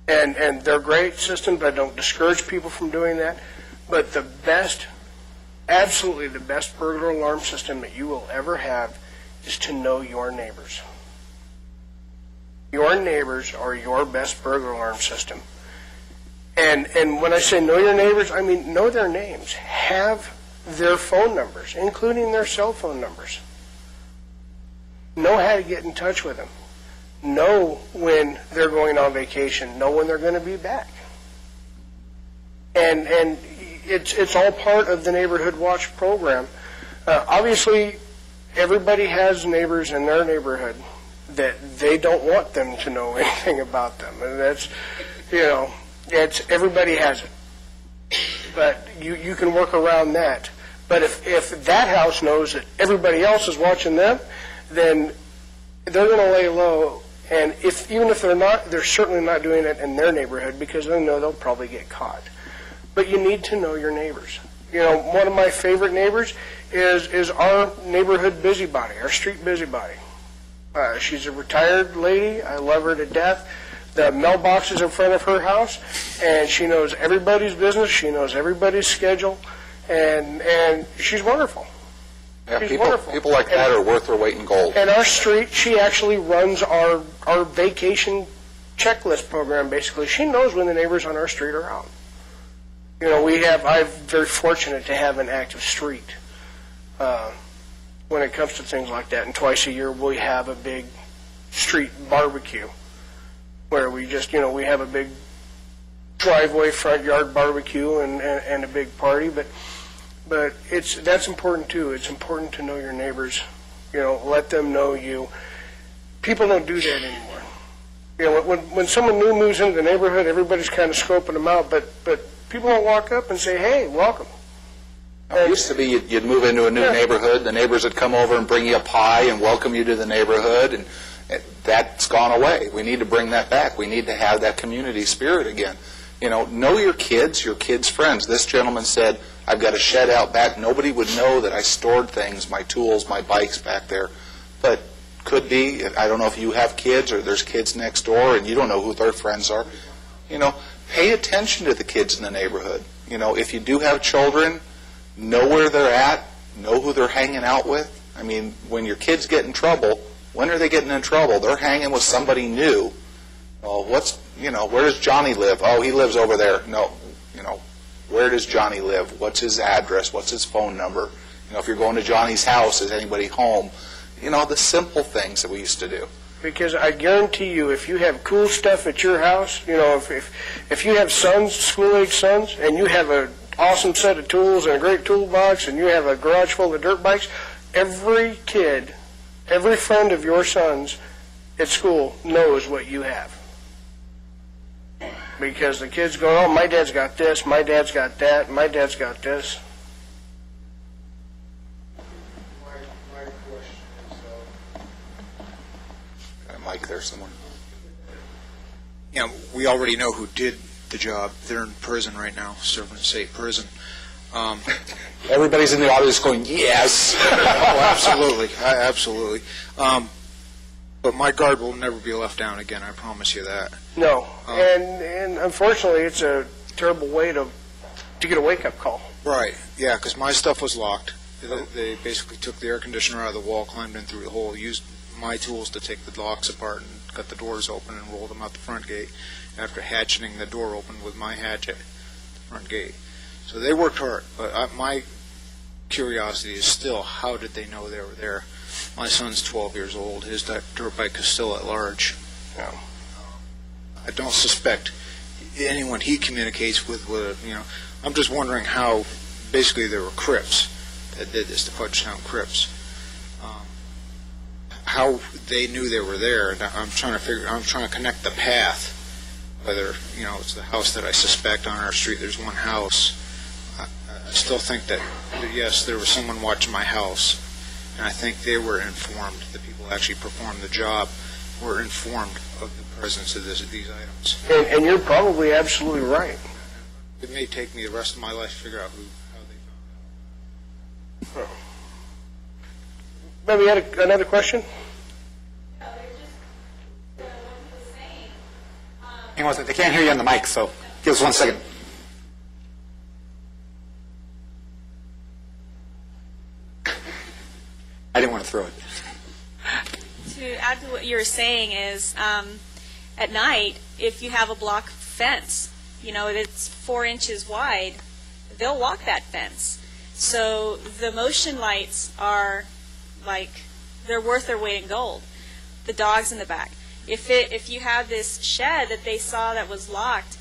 And they're great systems. I don't discourage people from doing that. But the best, absolutely the best burglar alarm system that you will ever have is to know your neighbors. Your neighbors are your best burglar alarm system. And when I say know your neighbors, I mean know their names. Have their phone numbers, including their cell phone numbers. Know how to get in touch with them. Know when they're going on vacation. Know when they're going to be back. And it's all part of the Neighborhood Watch program. Obviously, everybody has neighbors in their neighborhood that they don't want them to know anything about them. And that's, everybody has it. But you can work around that. But if that house knows that everybody else is watching them, then they're going to lay low. And even if they're not, they're certainly not doing it in their neighborhood because they know they'll probably get caught. But you need to know your neighbors. One of my favorite neighbors is our neighborhood busybody, our street busybody. She's a retired lady. I love her to death. The mailbox is in front of her house, and she knows everybody's business. She knows everybody's schedule, and she's wonderful. Yeah, people like that are worth their weight in gold. And our street, she actually runs our vacation checklist program, basically. She knows when the neighbors on our street are out. I'm very fortunate to have an active street when it comes to things like that. And twice a year we have a big street barbecue where we just, we have a big driveway, front yard barbecue and a big party. But that's important too. It's important to know your neighbors. Let them know you. People don't do that anymore. When someone new moves into the neighborhood, everybody's kind of scoping them out. But people don't walk up and say, "Hey, welcome." It used to be you'd move into a new neighborhood, the neighbors would come over and bring you a pie and welcome you to the neighborhood, and that's gone away. We need to bring that back. We need to have that community spirit again. Know your kids' friends. This gentleman said, I've got a shed out back. Nobody would know that I stored things, my tools, my bikes back there. But could be, I don't know if you have kids or there's kids next door and you don't know who their friends are. Pay attention to the kids in the neighborhood. If you do have children, know where they're at, know who they're hanging out with. I mean, when your kids get in trouble, when are they getting in trouble? They're hanging with somebody new. Well, where does Johnny live? Oh, he lives over there. No, where does Johnny live? What's his address? What's his phone number? If you're going to Johnny's house, is anybody home? The simple things that we used to do. Because I guarantee you, if you have cool stuff at your house, if you have sons, school-age sons, and you have an awesome set of tools and a great toolbox, and you have a garage full of dirt bikes, every kid, every friend of your son's at school knows what you have. Because the kids go, oh, my dad's got this, my dad's got that, my dad's got this. Mike there somewhere. We already know who did the job. They're in prison right now, serving state prison. Everybody's in the audience going, yes. Oh, absolutely. But my guard will never be left down again, I promise you that. No, and unfortunately, it's a terrible way to get a wake-up call. Right, yeah, because my stuff was locked. They basically took the air conditioner out of the wall, climbed in through the hole, used my tools to take the locks apart and cut the doors open and roll them out the front gate after hatcheting the door open with my hatchet at the front gate. So they worked hard, but my curiosity is still, how did they know they were there? My son's 12 years old. His dirt bike is still at large. I don't suspect anyone he communicates with, I'm just wondering how, basically there were Crips that did this, the Fudgetown Crips. How they knew they were there. I'm trying to connect the path, whether, it's the house that I suspect on our street. There's one house. I still think that, yes, there was someone watching my house, and I think they were informed, the people who actually performed the job were informed of the presence of these items. And you're probably absolutely right. It may take me the rest of my life to figure out how they found out. Maybe you had another question? Hang on a second. They can't hear you on the mic, so give us 1 second. I didn't want to throw it. To add to what you were saying is, at night, if you have a block fence, that's 4 inches wide, they'll walk that fence. So the motion lights are they're worth their weight in gold. The dogs in the back. If you have this shed that they saw that was locked,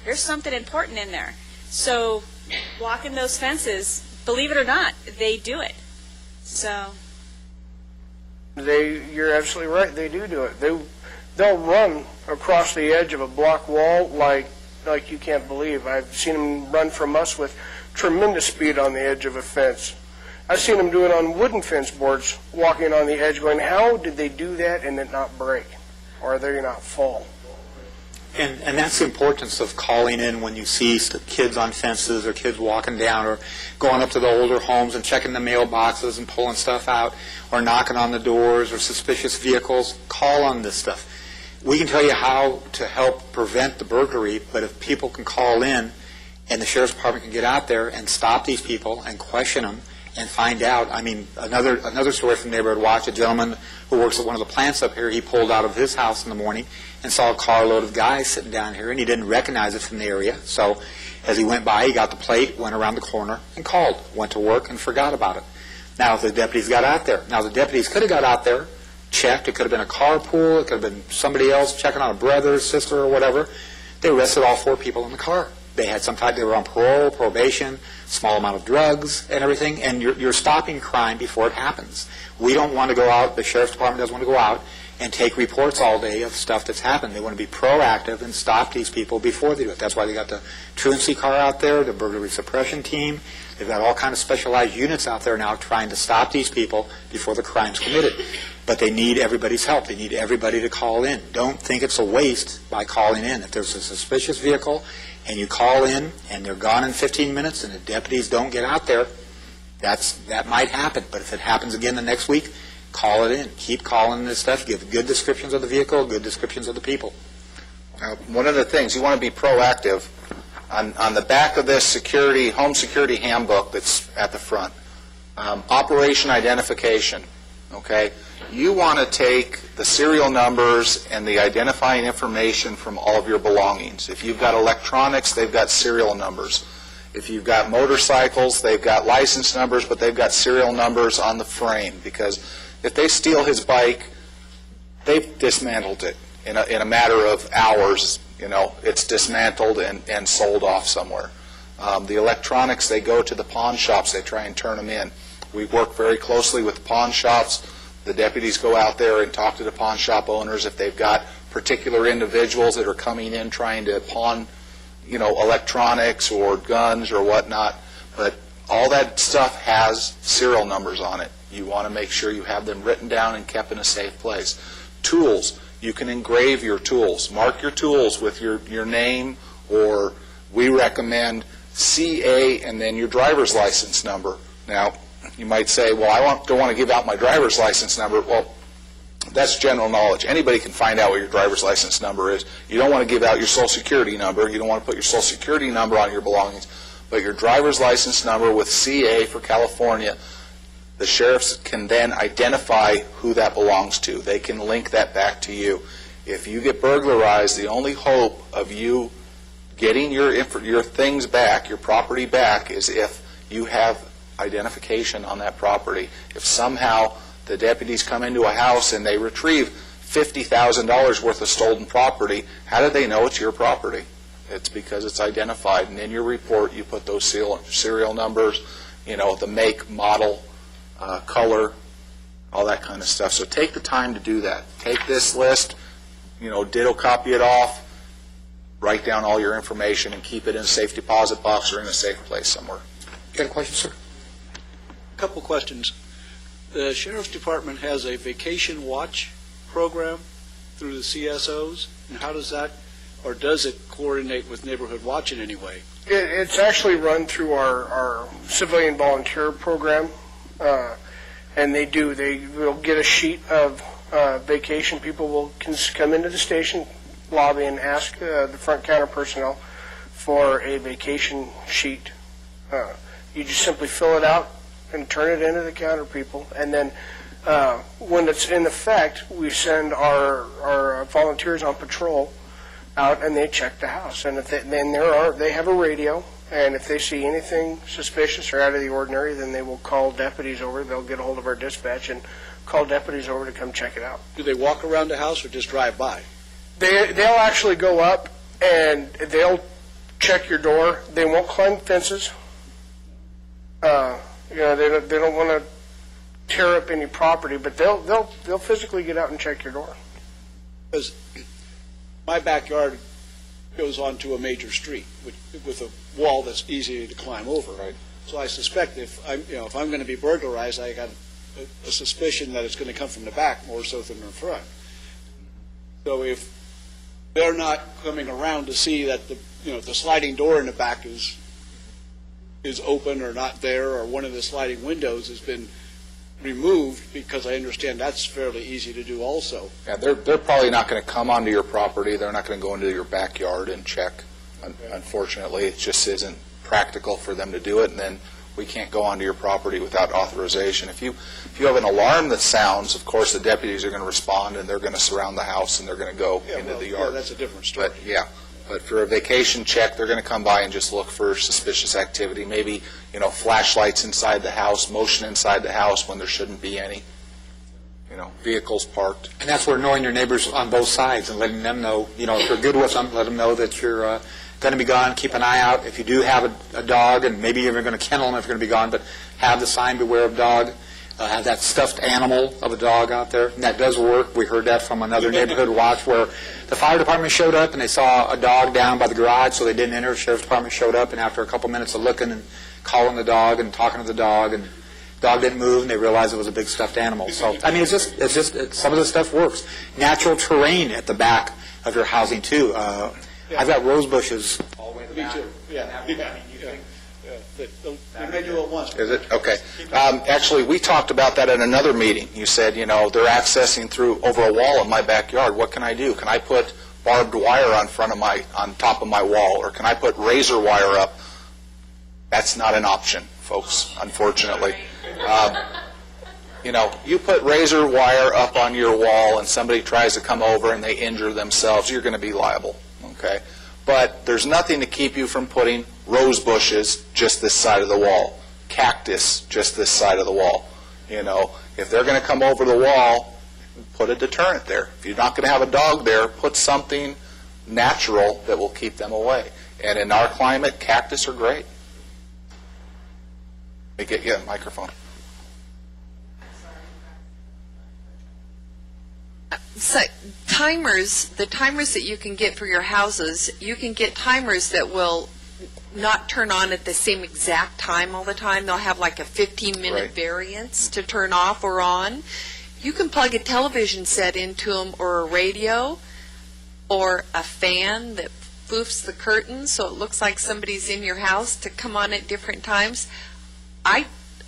there's something important in there. So blocking those fences, believe it or not, they do it. So you're absolutely right. They do it. They'll run across the edge of a block wall like you can't believe. I've seen them run from us with tremendous speed on the edge of a fence. I've seen them do it on wooden fence boards, walking on the edge, going, how did they do that and it not break? Or they not fall? And that's the importance of calling in when you see kids on fences or kids walking down or going up to the older homes and checking the mailboxes and pulling stuff out or knocking on the doors or suspicious vehicles. Call on this stuff. We can tell you how to help prevent the burglary, but if people can call in and the Sheriff's Department can get out there and stop these people and question them and find out. I mean, another story from Neighborhood Watch, a gentleman who works at one of the plants up here, he pulled out of his house in the morning and saw a carload of guys sitting down here, and he didn't recognize it from the area. So as he went by, he got the plate, went around the corner, and called. Went to work and forgot about it. Now the deputies got out there. Now the deputies could have got out there, checked. It could have been a carpool. It could have been somebody else checking on a brother, sister, or whatever. They arrested all 4 people in the car. They had they were on parole, probation, small amount of drugs and everything, and you're stopping crime before it happens. We don't want to go out, the Sheriff's Department doesn't want to go out and take reports all day of stuff that's happened. They want to be proactive and stop these people before they do it. That's why they got the truancy car out there, the burglary suppression team. They've got all kinds of specialized units out there now trying to stop these people before the crime's committed. But they need everybody's help. They need everybody to call in. Don't think it's a waste by calling in. If there's a suspicious vehicle and you call in and they're gone in 15 minutes and the deputies don't get out there, that might happen. But if it happens again the next week, call it in. Keep calling this stuff. Give good descriptions of the vehicle, good descriptions of the people. One of the things, you want to be proactive. On the back of this home security handbook that's at the front, Operation identification, okay? You want to take the serial numbers and the identifying information from all of your belongings. If you've got electronics, they've got serial numbers. If you've got motorcycles, they've got license numbers, but they've got serial numbers on the frame, because if they steal his bike, they've dismantled it in a matter of hours. It's dismantled and sold off somewhere. The electronics, they go to the pawn shops. They try and turn them in. We work very closely with the pawn shops. The deputies go out there and talk to the pawn shop owners if they've got particular individuals that are coming in trying to pawn, electronics or guns or whatnot. But all that stuff has serial numbers on it. You want to make sure you have them written down and kept in a safe place. Tools, you can engrave your tools. Mark your tools with your name, or we recommend CA and then your driver's license number. Now, you might say, well, I don't want to give out my driver's license number. Well, that's general knowledge. Anybody can find out what your driver's license number is. You don't want to give out your Social Security number. You don't want to put your Social Security number on your belongings. But your driver's license number with CA for California, the sheriffs can then identify who that belongs to. They can link that back to you. If you get burglarized, the only hope of you getting your things back, your property back, is if you have identification on that property. If somehow the deputies come into a house and they retrieve $50,000 worth of stolen property, how do they know it's your property? It's because it's identified. And in your report, you put those serial numbers, the make, model, color, all that kind of stuff. So take the time to do that. Take this list, ditto copy it off, write down all your information, and keep it in a safe deposit box or in a safe place somewhere. Got a question, sir? A couple questions. The Sheriff's Department has a vacation watch program through the CSOs, and how does that, or does it coordinate with Neighborhood Watch in any way? It's actually run through our civilian volunteer program, and they will get a sheet of vacation. People will come into the station lobby and ask the front counter personnel for a vacation sheet. You just simply fill it out and turn it into the counter people, and then when it's in effect, we send our volunteers on patrol out, and they check the house. And if they have a radio, and if they see anything suspicious or out of the ordinary, then they will call deputies over. They'll get a hold of our dispatch and call deputies over to come check it out. Do they walk around the house or just drive by? They'll actually go up and they'll check your door. They won't climb fences. They don't want to tear up any property, but they'll physically get out and check your door. Because my backyard goes onto a major street with a wall that's easy to climb over. Right. So I suspect if I'm going to be burglarized, I got a suspicion that it's going to come from the back more so than the front. So if they're not coming around to see that the sliding door in the back is open or not there, or one of the sliding windows has been removed, because I understand that's fairly easy to do also. Yeah, they're probably not going to come onto your property. They're not going to go into your backyard and check. Unfortunately, it just isn't practical for them to do it, and then we can't go onto your property without authorization. If you have an alarm that sounds, of course the deputies are going to respond, and they're going to surround the house, and they're going to go into the yard. Yeah, that's a different story. But for a vacation check, they're going to come by and just look for suspicious activity. Maybe, flashlights inside the house, motion inside the house when there shouldn't be any. Vehicles parked. And that's where knowing your neighbors on both sides and letting them know, if you're good with them, let them know that you're going to be gone. Keep an eye out. If you do have a dog, and maybe you're going to kennel them if you're going to be gone, but have the sign, beware of dog. Have that stuffed animal of a dog out there. And that does work. We heard that from another neighborhood watch where the fire department showed up and they saw a dog down by the garage, so they didn't enter. The sheriff's department showed up, and after a couple minutes of looking and calling the dog and talking to the dog, and the dog didn't move, and they realized it was a big stuffed animal. So, it's just some of this stuff works. Natural terrain at the back of your housing, too. I've got rose bushes all the way to the back. Me too. Yeah. They may do it once. Is it? Okay. Actually, we talked about that at another meeting. You said, they're accessing through over a wall in my backyard. What can I do? Can I put barbed wire on top of my wall, or can I put razor wire up? That's not an option, folks, unfortunately. You put razor wire up on your wall and somebody tries to come over and they injure themselves, you're going to be liable, okay? But there's nothing to keep you from putting rose bushes just this side of the wall, cactus just this side of the wall. If they're going to come over the wall, put a deterrent there. If you're not going to have a dog there, put something natural that will keep them away. And in our climate, cactus are great. Let me get you a microphone. So the timers that you can get for your houses, you can get timers that will not turn on at the same exact time all the time. They'll have like a 15-minute variance to turn off or on. You can plug a television set into them, or a radio, or a fan that foofs the curtains so it looks like somebody's in your house to come on at different times.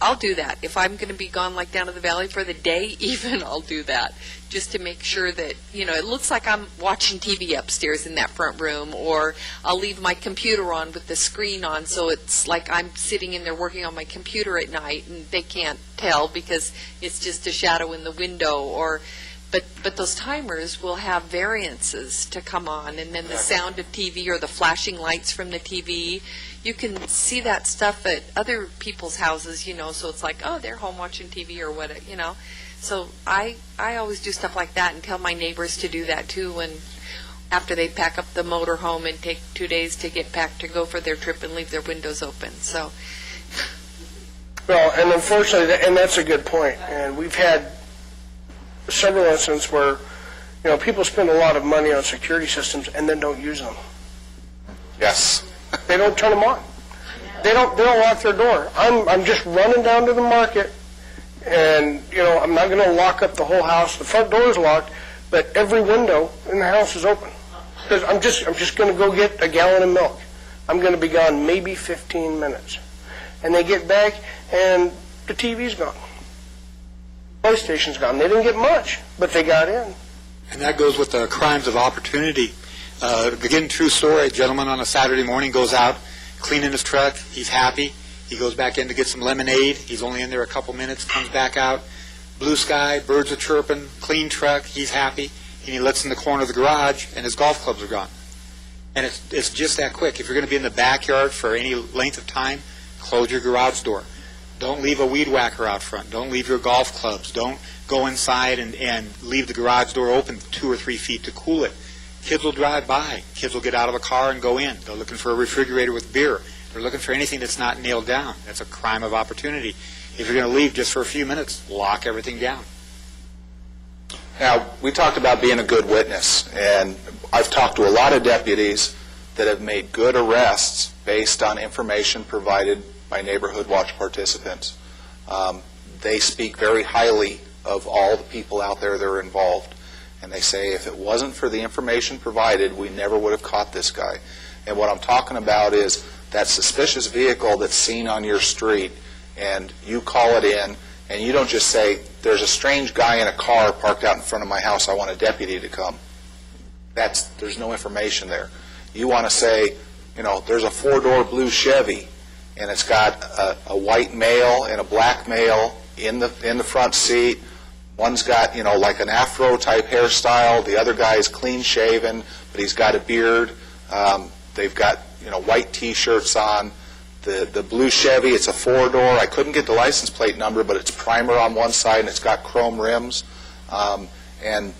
I'll do that. If I'm going to be gone like down to the valley for the day, even, I'll do that, just to make sure that, it looks like I'm watching TV upstairs in that front room, or I'll leave my computer on with the screen on so it's like I'm sitting in there working on my computer at night and they can't tell because it's just a shadow in the window. But those timers will have variances to come on, and then the sound of TV or the flashing lights from the TV. You can see that stuff at other people's houses, so it's like, oh, they're home watching TV or what, So I always do stuff like that and tell my neighbors to do that too, after they pack up the motor home and take 2 days to get packed to go for their trip and leave their windows open. So. Well, and unfortunately, and that's a good point, and we've had several instances where, people spend a lot of money on security systems and then don't use them. Yes. They don't turn them on. They don't lock their door. I'm just running down to the market, and I'm not going to lock up the whole house. The front door is locked, but every window in the house is open. Because I'm just going to go get a gallon of milk. I'm going to be gone maybe 15 minutes, and they get back and the TV's gone. PlayStation's gone. They didn't get much, but they got in. And that goes with the crimes of opportunity. Again, true story, a gentleman on a Saturday morning goes out, cleaning his truck, he's happy, he goes back in to get some lemonade, he's only in there a couple minutes, comes back out, blue sky, birds are chirping, clean truck, he's happy, and he looks in the corner of the garage, and his golf clubs are gone. And it's just that quick. If you're going to be in the backyard for any length of time, close your garage door. Don't leave a weed whacker out front. Don't leave your golf clubs. Don't go inside and leave the garage door open 2 or 3 feet to cool it. Kids will drive by. Kids will get out of a car and go in. They're looking for a refrigerator with beer. They're looking for anything that's not nailed down. That's a crime of opportunity. If you're going to leave just for a few minutes, lock everything down. Now, we talked about being a good witness, and I've talked to a lot of deputies that have made good arrests based on information provided by Neighborhood Watch participants. They speak very highly of all the people out there that are involved. And they say, if it wasn't for the information provided, we never would have caught this guy. And what I'm talking about is that suspicious vehicle that's seen on your street, and you call it in, and you don't just say, there's a strange guy in a car parked out in front of my house, I want a deputy to come. There's no information there. You want to say, there's a 4-door blue Chevy, and it's got a white male and a black male in the front seat. One's got, like an afro-type hairstyle. The other guy is clean-shaven, but he's got a beard. They've got, white T-shirts on. The blue Chevy, it's a 4-door. I couldn't get the license plate number, but it's primer on one side, and it's got chrome rims. And,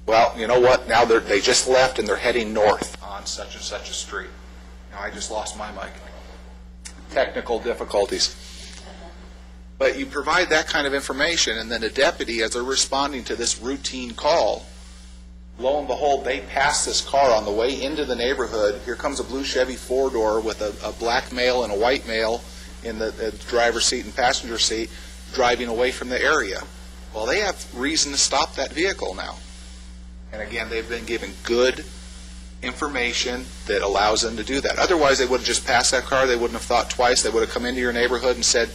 well, you know what? Now they just left, and they're heading north on such and such a street. Now, I just lost my mic. Technical difficulties. But you provide that kind of information, and then a deputy, as they're responding to this routine call, lo and behold, they pass this car on the way into the neighborhood. Here comes a blue Chevy 4-door with a black male and a white male in the driver's seat and passenger seat, driving away from the area. Well, they have reason to stop that vehicle now. And again, they've been given good information that allows them to do that. Otherwise, they would have just passed that car. They wouldn't have thought twice. They would have come into your neighborhood and said,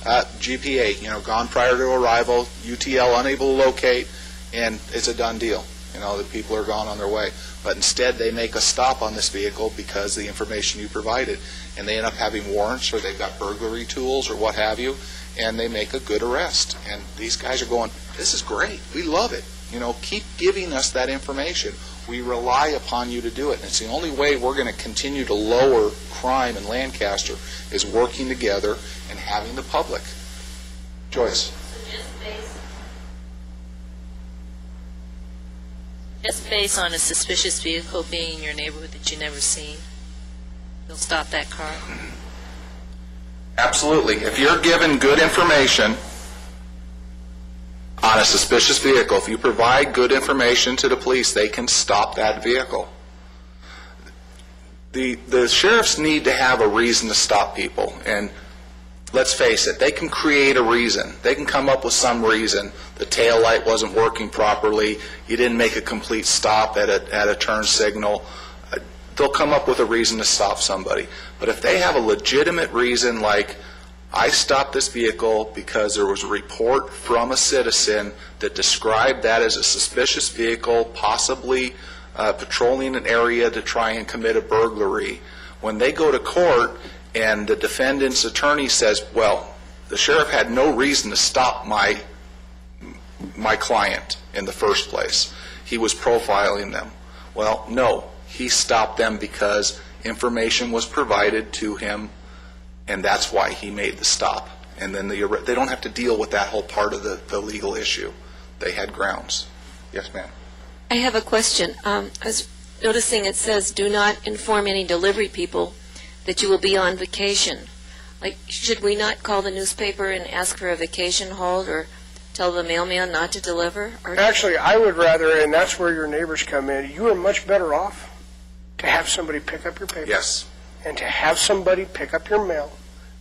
GPA, gone prior to arrival, UTL unable to locate, and it's a done deal. The people are gone on their way. But instead, they make a stop on this vehicle because of the information you provided, and they end up having warrants, or they've got burglary tools, or what have you, and they make a good arrest. And these guys are going, this is great. We love it. Keep giving us that information. We rely upon you to do it. And it's the only way we're going to continue to lower crime in Lancaster is working together and having the public. Joyce. Just based on a suspicious vehicle being in your neighborhood that you never seen, you'll stop that car? Absolutely. If you're given good information on a suspicious vehicle, if you provide good information to the police, they can stop that vehicle. The sheriffs need to have a reason to stop people, and let's face it, they can create a reason. They can come up with some reason. The tail light wasn't working properly. You didn't make a complete stop at a turn signal. They'll come up with a reason to stop somebody. But if they have a legitimate reason, like, I stopped this vehicle because there was a report from a citizen that described that as a suspicious vehicle, possibly patrolling an area to try and commit a burglary. When they go to court and the defendant's attorney says, well, the sheriff had no reason to stop my client in the first place. He was profiling them. Well, no, he stopped them because information was provided to him, and that's why he made the stop. And then they don't have to deal with that whole part of the legal issue. They had grounds. Yes, ma'am. I have a question. I was noticing it says, do not inform any delivery people that you will be on vacation. Like, should we not call the newspaper and ask for a vacation hold, or tell the mailman not to deliver? Or Actually, I would rather, and that's where your neighbors come in, you are much better off to have somebody pick up your paper. Yes. And to have somebody pick up your mail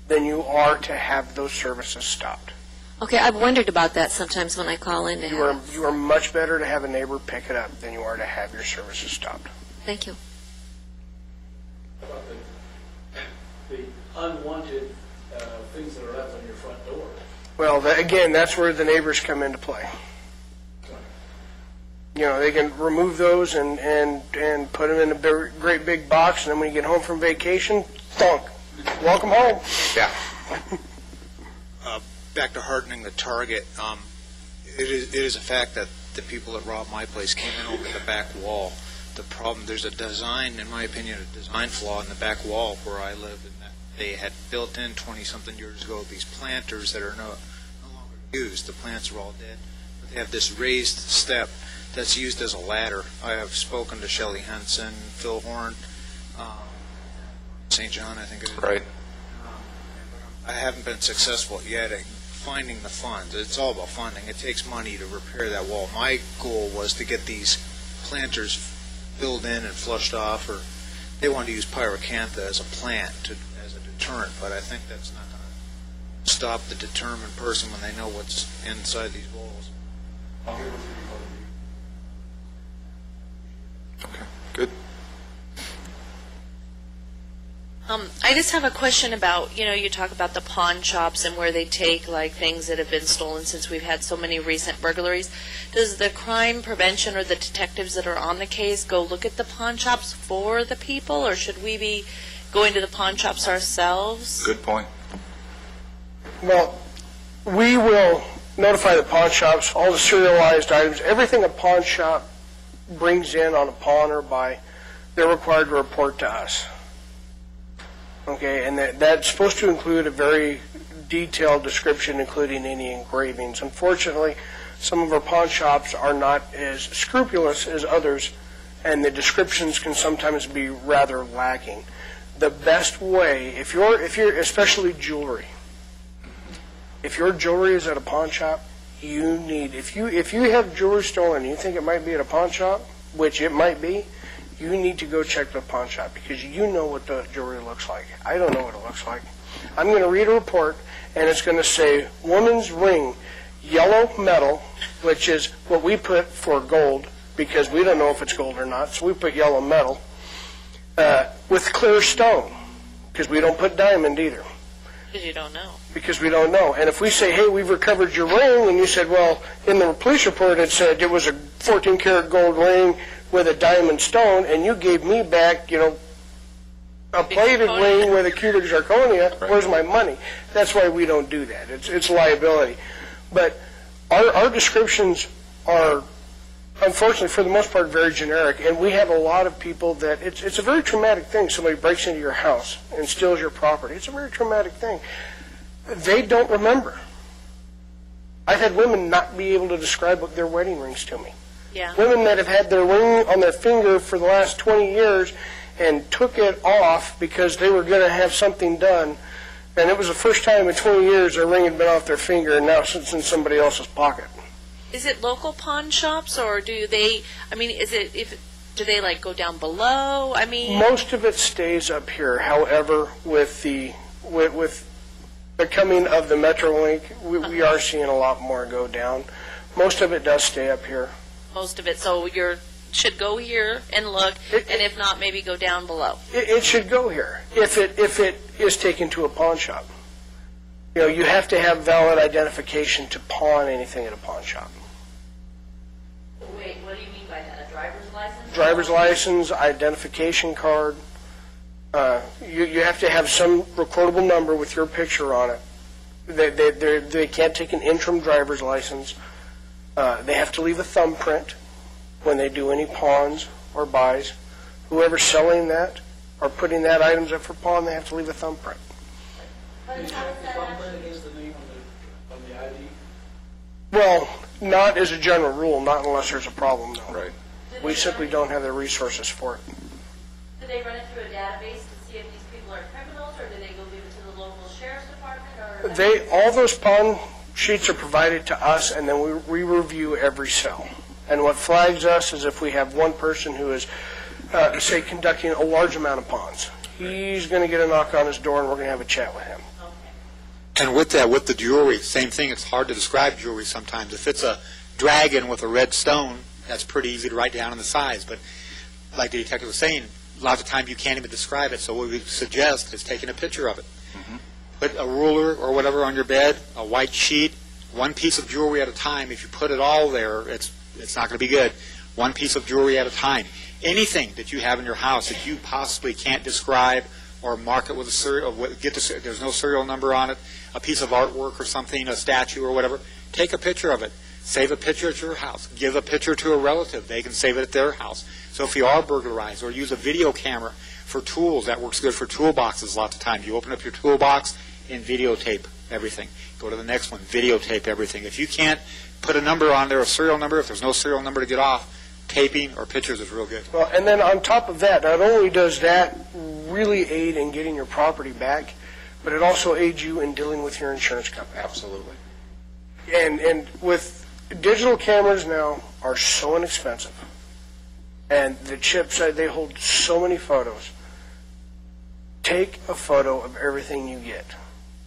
than you are to have those services stopped. Okay, I've wondered about that sometimes when I call in. You are much better to have a neighbor pick it up than you are to have your services stopped. Thank you. The unwanted things that are left on your front door. Well, again, that's where the neighbors come into play. They can remove those and put them in a great big box, and then when you get home from vacation, thunk. Welcome home. Yeah. Back to hardening the target, it is a fact that the people that robbed my place came in over the back wall. The problem, there's a design, in my opinion, a design flaw in the back wall where I live, and that they had built in 20-something years ago these planters that are no longer used. The plants are all dead. But they have this raised step that's used as a ladder. I have spoken to Shelley Henson, Phil Horn, St. John, I think it is. Right. I haven't been successful yet at finding the funds. It's all about funding. It takes money to repair that wall. My goal was to get these planters filled in and flushed off, or they wanted to use pyracantha as a plant, as a deterrent, but I think that's not going to stop the determined person when they know what's inside these walls. Okay, good. I just have a question about, you talk about the pawn shops and where they take, like, things that have been stolen since we've had so many recent burglaries. Does the crime prevention or the detectives that are on the case go look at the pawn shops for the people, or should we be going to the pawn shops ourselves? Good point. Well, we will notify the pawn shops, all the serialized items, everything a pawn shop brings in on a pawn or buy, they're required to report to us. Okay, and that's supposed to include a very detailed description, including any engravings. Unfortunately, some of our pawn shops are not as scrupulous as others, and the descriptions can sometimes be rather lacking. The best way, if you're especially jewelry, if your jewelry is at a pawn shop, if you have jewelry stolen and you think it might be at a pawn shop, which it might be, you need to go check the pawn shop, because you know what the jewelry looks like. I don't know what it looks like. I'm going to read a report, and it's going to say, woman's ring, yellow metal, which is what we put for gold, because we don't know if it's gold or not, so we put yellow metal, with clear stone, because we don't put diamond either. Because you don't know. Because we don't know. And if we say, hey, we've recovered your ring, and you said, well, in the police report it said it was a 14-karat gold ring with a diamond stone, and you gave me back, a plated ring with a cubic zirconia, where's my money? That's why we don't do that. It's liability. But our descriptions are, unfortunately, for the most part, very generic, and we have a lot of people that, it's a very traumatic thing. Somebody breaks into your house and steals your property. It's a very traumatic thing. They don't remember. I've had women not be able to describe their wedding rings to me. Yeah. Women that have had their ring on their finger for the last 20 years and took it off because they were going to have something done, and it was the first time in 20 years their ring had been off their finger, and now it's in somebody else's pocket. Is it local pawn shops, or do they, do they like go down below? Most of it stays up here. However, with the coming of the Metrolink, we are seeing a lot more go down. Most of it does stay up here. Most of it, so you should go here and look, and if not, maybe go down below. It should go here if it is taken to a pawn shop. You have to have valid identification to pawn anything at a pawn shop. Wait, what do you mean by that? A driver's license? Driver's license, identification card. You have to have some recordable number with your picture on it. They can't take an interim driver's license. They have to leave a thumbprint when they do any pawns or buys. Whoever's selling that or putting that items up for pawn, they have to leave a thumbprint. Well, not as a general rule, not unless there's a problem, though. Right. We simply don't have the resources for it. Do they run it through a database to see if these people are criminals, or do they go give it to the local sheriff's department? All those pawn sheets are provided to us, and then we review every cell. And what flags us is if we have one person who is, say, conducting a large amount of pawns. He's going to get a knock on his door, and we're going to have a chat with him. And with that, with the jewelry, same thing. It's hard to describe jewelry sometimes. If it's a dragon with a red stone, that's pretty easy to write down in the size. But like the detective was saying, a lot of the time you can't even describe it. So what we suggest is taking a picture of it. Mm-hmm. Put a ruler or whatever on your bed, a white sheet, one piece of jewelry at a time. If you put it all there, it's not going to be good. One piece of jewelry at a time. Anything that you have in your house that you possibly can't describe or mark it with a serial, there's no serial number on it, a piece of artwork or something, a statue or whatever, take a picture of it. Save a picture at your house. Give a picture to a relative. They can save it at their house. So if you are burglarized, or use a video camera for tools, that works good for toolboxes lots of times. You open up your toolbox and videotape everything. Go to the next one, videotape everything. If you can't put a number on there, a serial number, if there's no serial number to get off, taping or pictures is real good. Well, and then on top of that, not only does that really aid in getting your property back, but it also aids you in dealing with your insurance company. Absolutely. And with digital cameras now are so inexpensive, and the chips, they hold so many photos. Take a photo of everything you get.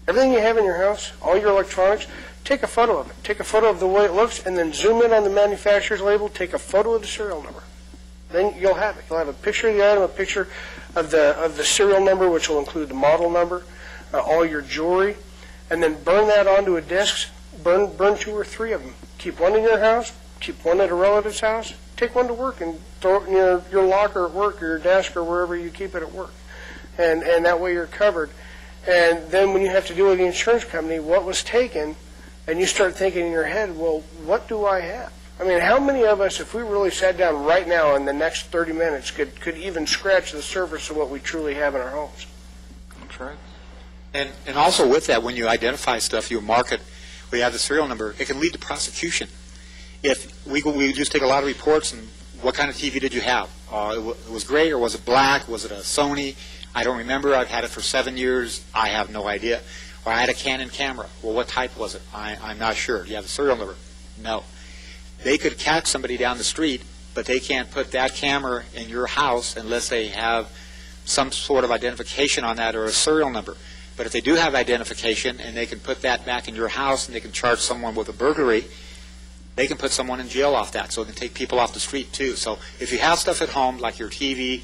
Everything you have in your house, all your electronics, take a photo of it. Take a photo of the way it looks, and then zoom in on the manufacturer's label, take a photo of the serial number. Then you'll have it. You'll have a picture of the item, a picture of the serial number, which will include the model number, all your jewelry, and then burn that onto a disc. Burn 2 or 3 of them. Keep one in your house, keep one at a relative's house, take one to work and throw it in your locker at work or your desk or wherever you keep it at work. And that way you're covered. And then when you have to deal with the insurance company, what was taken, and you start thinking in your head, well, what do I have? I mean, how many of us, if we really sat down right now in the next 30 minutes, could even scratch the surface of what we truly have in our homes? That's right. And also with that, when you identify stuff, you mark it, we have the serial number, it can lead to prosecution. If we just take a lot of reports, and what kind of TV did you have? It was gray, or was it black? Was it a Sony? I don't remember. I've had it for 7 years. I have no idea. Or I had a Canon camera. Well, what type was it? I'm not sure. Do you have the serial number? No. They could catch somebody down the street, but they can't put that camera in your house unless they have some sort of identification on that or a serial number. But if they do have identification and they can put that back in your house and they can charge someone with a burglary, they can put someone in jail off that. So it can take people off the street too. So if you have stuff at home, like your TV,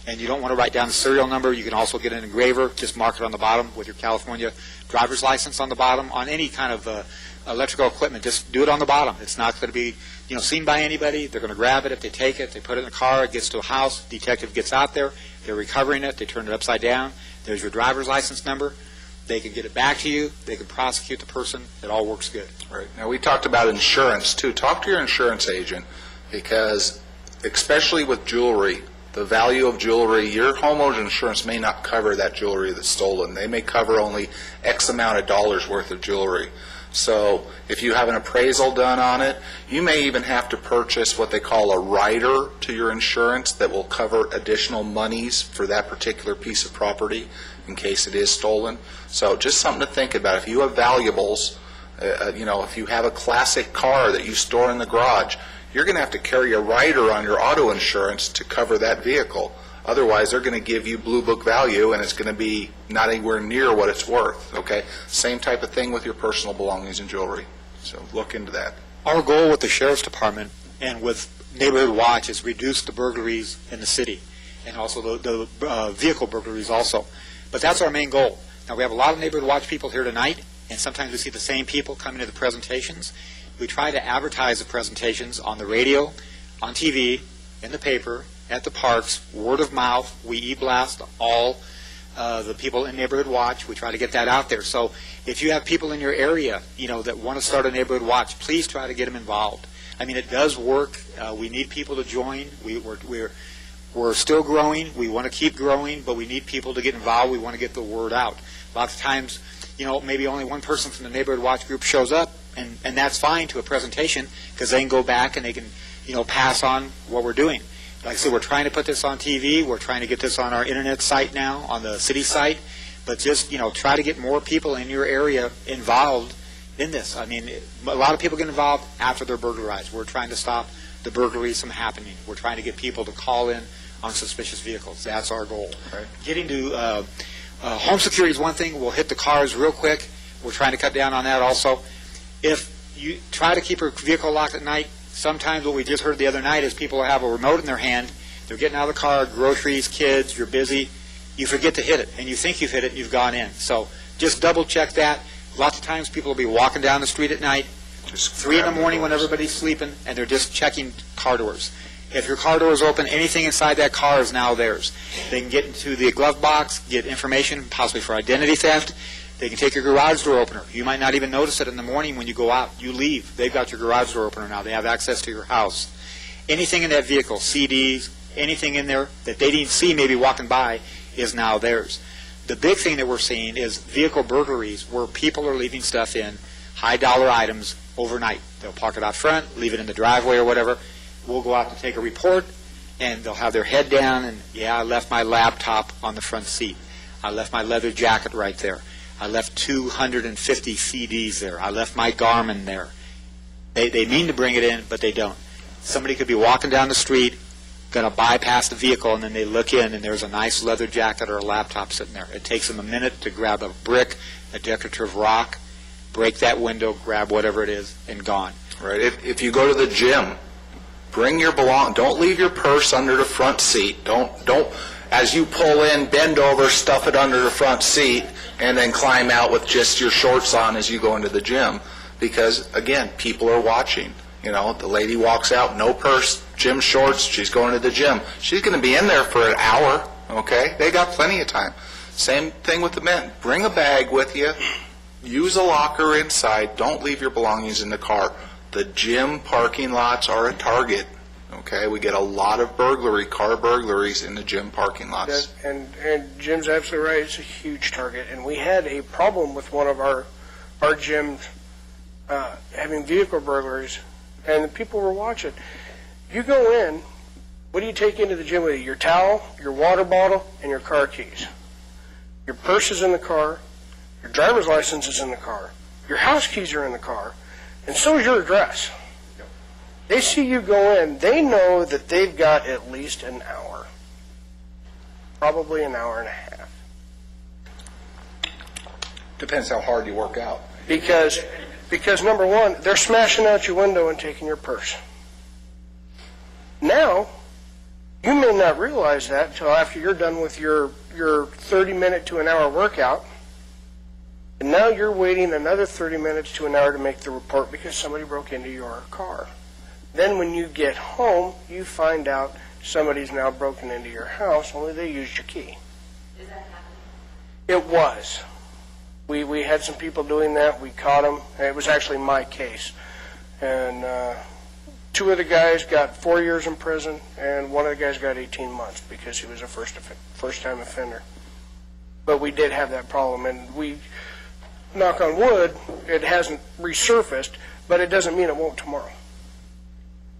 and you don't want to write down the serial number, you can also get an engraver, just mark it on the bottom with your California driver's license on the bottom. On any kind of electrical equipment, just do it on the bottom. It's not going to be seen by anybody. They're going to grab it. If they take it, they put it in the car, it gets to a house, detective gets out there, they're recovering it, they turn it upside down, there's your driver's license number. They can get it back to you. They can prosecute the person. It all works good. Right. Now, we talked about insurance, too. Talk to your insurance agent, because especially with jewelry, the value of jewelry, your homeowner's insurance may not cover that jewelry that's stolen. They may cover only X amount of dollars worth of jewelry. So if you have an appraisal done on it, you may even have to purchase what they call a rider to your insurance that will cover additional monies for that particular piece of property in case it is stolen. So just something to think about. If you have valuables, if you have a classic car that you store in the garage, you're going to have to carry a rider on your auto insurance to cover that vehicle. Otherwise, they're going to give you blue book value, and it's going to be not anywhere near what it's worth. Okay, same type of thing with your personal belongings and jewelry. So look into that. Our goal with the Sheriff's Department and with Neighborhood Watch is reduce the burglaries in the city, and also the vehicle burglaries also. But that's our main goal. Now, we have a lot of Neighborhood Watch people here tonight, and sometimes we see the same people coming to the presentations. We try to advertise the presentations on the radio, on TV, in the paper, at the parks, word of mouth. We e-blast all the people in Neighborhood Watch. We try to get that out there. So if you have people in your area, that want to start a Neighborhood Watch, please try to get them involved. I mean, it does work. We need people to join. We're still growing. We want to keep growing, but we need people to get involved. We want to get the word out. Lots of times, maybe only one person from the Neighborhood Watch group shows up, and that's fine to a presentation, because they can go back and they can, pass on what we're doing. Like I said, we're trying to put this on TV. We're trying to get this on our internet site now, on the city site. But just, try to get more people in your area involved in this. I mean, a lot of people get involved after they're burglarized. We're trying to stop the burglaries from happening. We're trying to get people to call in on suspicious vehicles. That's our goal. Right. Getting to home security is one thing. We'll hit the cars real quick. We're trying to cut down on that also. If you try to keep your vehicle locked at night, sometimes what we just heard the other night is people have a remote in their hand. They're getting out of the car, groceries, kids, you're busy. You forget to hit it, and you think you've hit it, and you've gone in. So just double check that. Lots of times people will be walking down the street at night, just 3 in the morning when everybody's sleeping, and they're just checking car doors. If your car door is open, anything inside that car is now theirs. They can get into the glove box, get information, possibly for identity theft. They can take your garage door opener. You might not even notice it in the morning when you go out. You leave. They've got your garage door opener now. They have access to your house. Anything in that vehicle, CDs, anything in there that they didn't see maybe walking by is now theirs. The big thing that we're seeing is vehicle burglaries where people are leaving stuff in, high-dollar items, overnight. They'll park it out front, leave it in the driveway or whatever. We'll go out to take a report, and they'll have their head down, and, yeah, I left my laptop on the front seat. I left my leather jacket right there. I left 250 CDs there. I left my Garmin there. They mean to bring it in, but they don't. Somebody could be walking down the street, going to bypass the vehicle, and then they look in, and there's a nice leather jacket or a laptop sitting there. It takes them a minute to grab a brick, a decorative rock, break that window, grab whatever it is, and gone. Right. If you go to the gym, bring your belongings. Don't leave your purse under the front seat. Don't. As you pull in, bend over, stuff it under the front seat, and then climb out with just your shorts on as you go into the gym. Because, again, people are watching. The lady walks out, no purse, gym shorts, she's going to the gym. She's going to be in there for an hour, okay? They got plenty of time. Same thing with the men. Bring a bag with you. Use a locker inside. Don't leave your belongings in the car. The gym parking lots are a target. Okay, we get a lot of car burglaries in the gym parking lots. And Jim's absolutely right. It's a huge target. And we had a problem with one of our gyms having vehicle burglaries, and the people were watching. You go in, what do you take into the gym with you? Your towel, your water bottle, and your car keys. Your purse is in the car. Your driver's license is in the car. Your house keys are in the car. And so is your address. They see you go in, they know that they've got at least an hour, probably an hour and a half. Depends how hard you work out. Because number one, they're smashing out your window and taking your purse. Now, You may not realize that until after you're done with your 30-minute to an hour workout, and now you're waiting another 30 minutes to an hour to make the report because somebody broke into your car. Then when you get home, you find out somebody's now broken into your house, only they used your key. Is that happening? It was. We had some people doing that. We caught them. It was actually my case. And 2 of the guys got 4 years in prison, and 1 of the guys got 18 months because he was a first-time offender. But we did have that problem, and we, knock on wood, it hasn't resurfaced, but it doesn't mean it won't tomorrow.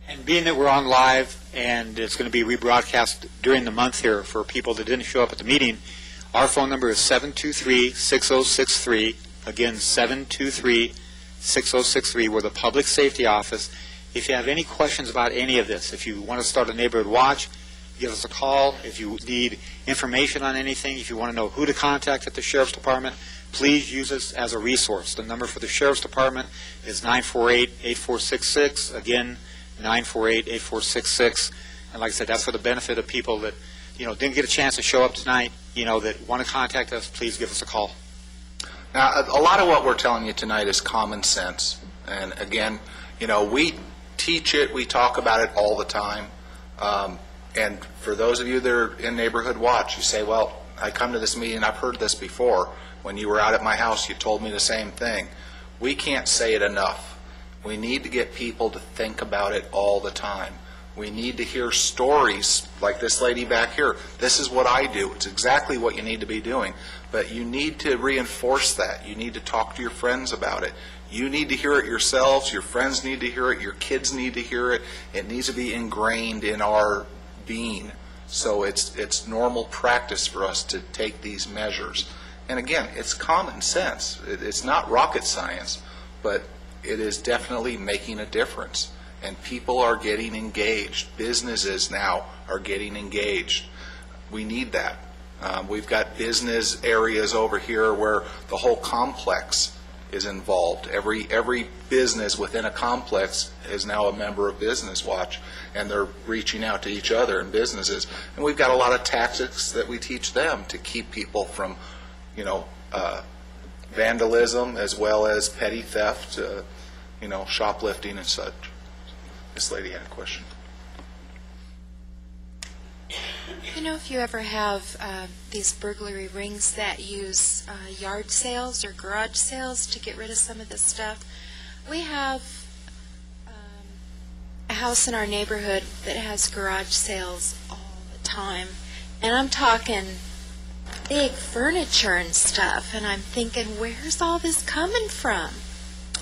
And being that we're on live and it's going to be rebroadcast during the month here for people that didn't show up at the meeting, our phone number is 723-6063. Again, 723-6063. We're the Public Safety Office. If you have any questions about any of this, if you want to start a neighborhood watch, give us a call. If you need information on anything, if you want to know who to contact at the Sheriff's Department, please use us as a resource. The number for the Sheriff's Department is 948-8466. Again, 948-8466. And like I said, that's for the benefit of people that, didn't get a chance to show up tonight, that want to contact us. Please give us a call. Now, a lot of what we're telling you tonight is common sense. And again, we teach it, we talk about it all the time. And for those of you that are in Neighborhood Watch, you say, well, I come to this meeting, I've heard this before. When you were out at my house, you told me the same thing. We can't say it enough. We need to get people to think about it all the time. We need to hear stories like this lady back here. This is what I do. It's exactly what you need to be doing. But you need to reinforce that. You need to talk to your friends about it. You need to hear it yourselves. Your friends need to hear it. Your kids need to hear it. It needs to be ingrained in our being. So it's normal practice for us to take these measures. And again, it's common sense. It's not rocket science, but it is definitely making a difference. And people are getting engaged. Businesses now are getting engaged. We need that. We've got business areas over here where the whole complex is involved. Every business within a complex is now a member of Business Watch, and they're reaching out to each other in businesses. And we've got a lot of tactics that we teach them to keep people from, vandalism as well as petty theft, shoplifting and such. This lady had a question. If you ever have these burglary rings that use yard sales or garage sales to get rid of some of this stuff, we have a house in our neighborhood that has garage sales all the time. And I'm talking big furniture and stuff, and I'm thinking, where's all this coming from?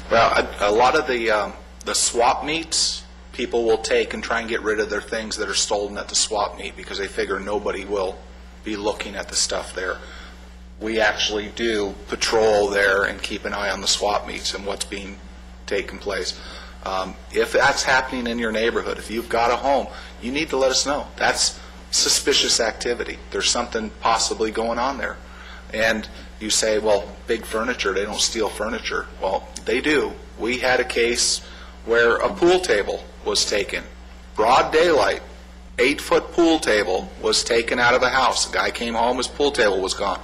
Well, a lot of the swap meets, people will take and try and get rid of their things that are stolen at the swap meet because they figure nobody will be looking at the stuff there. We actually do patrol there and keep an eye on the swap meets and what's being taken place. If that's happening in your neighborhood, if you've got a home, you need to let us know. That's suspicious activity. There's something possibly going on there. And you say, well, big furniture, they don't steal furniture. Well, they do. We had a case where a pool table was taken. Broad daylight, 8-foot pool table was taken out of the house. The guy came home, his pool table was gone.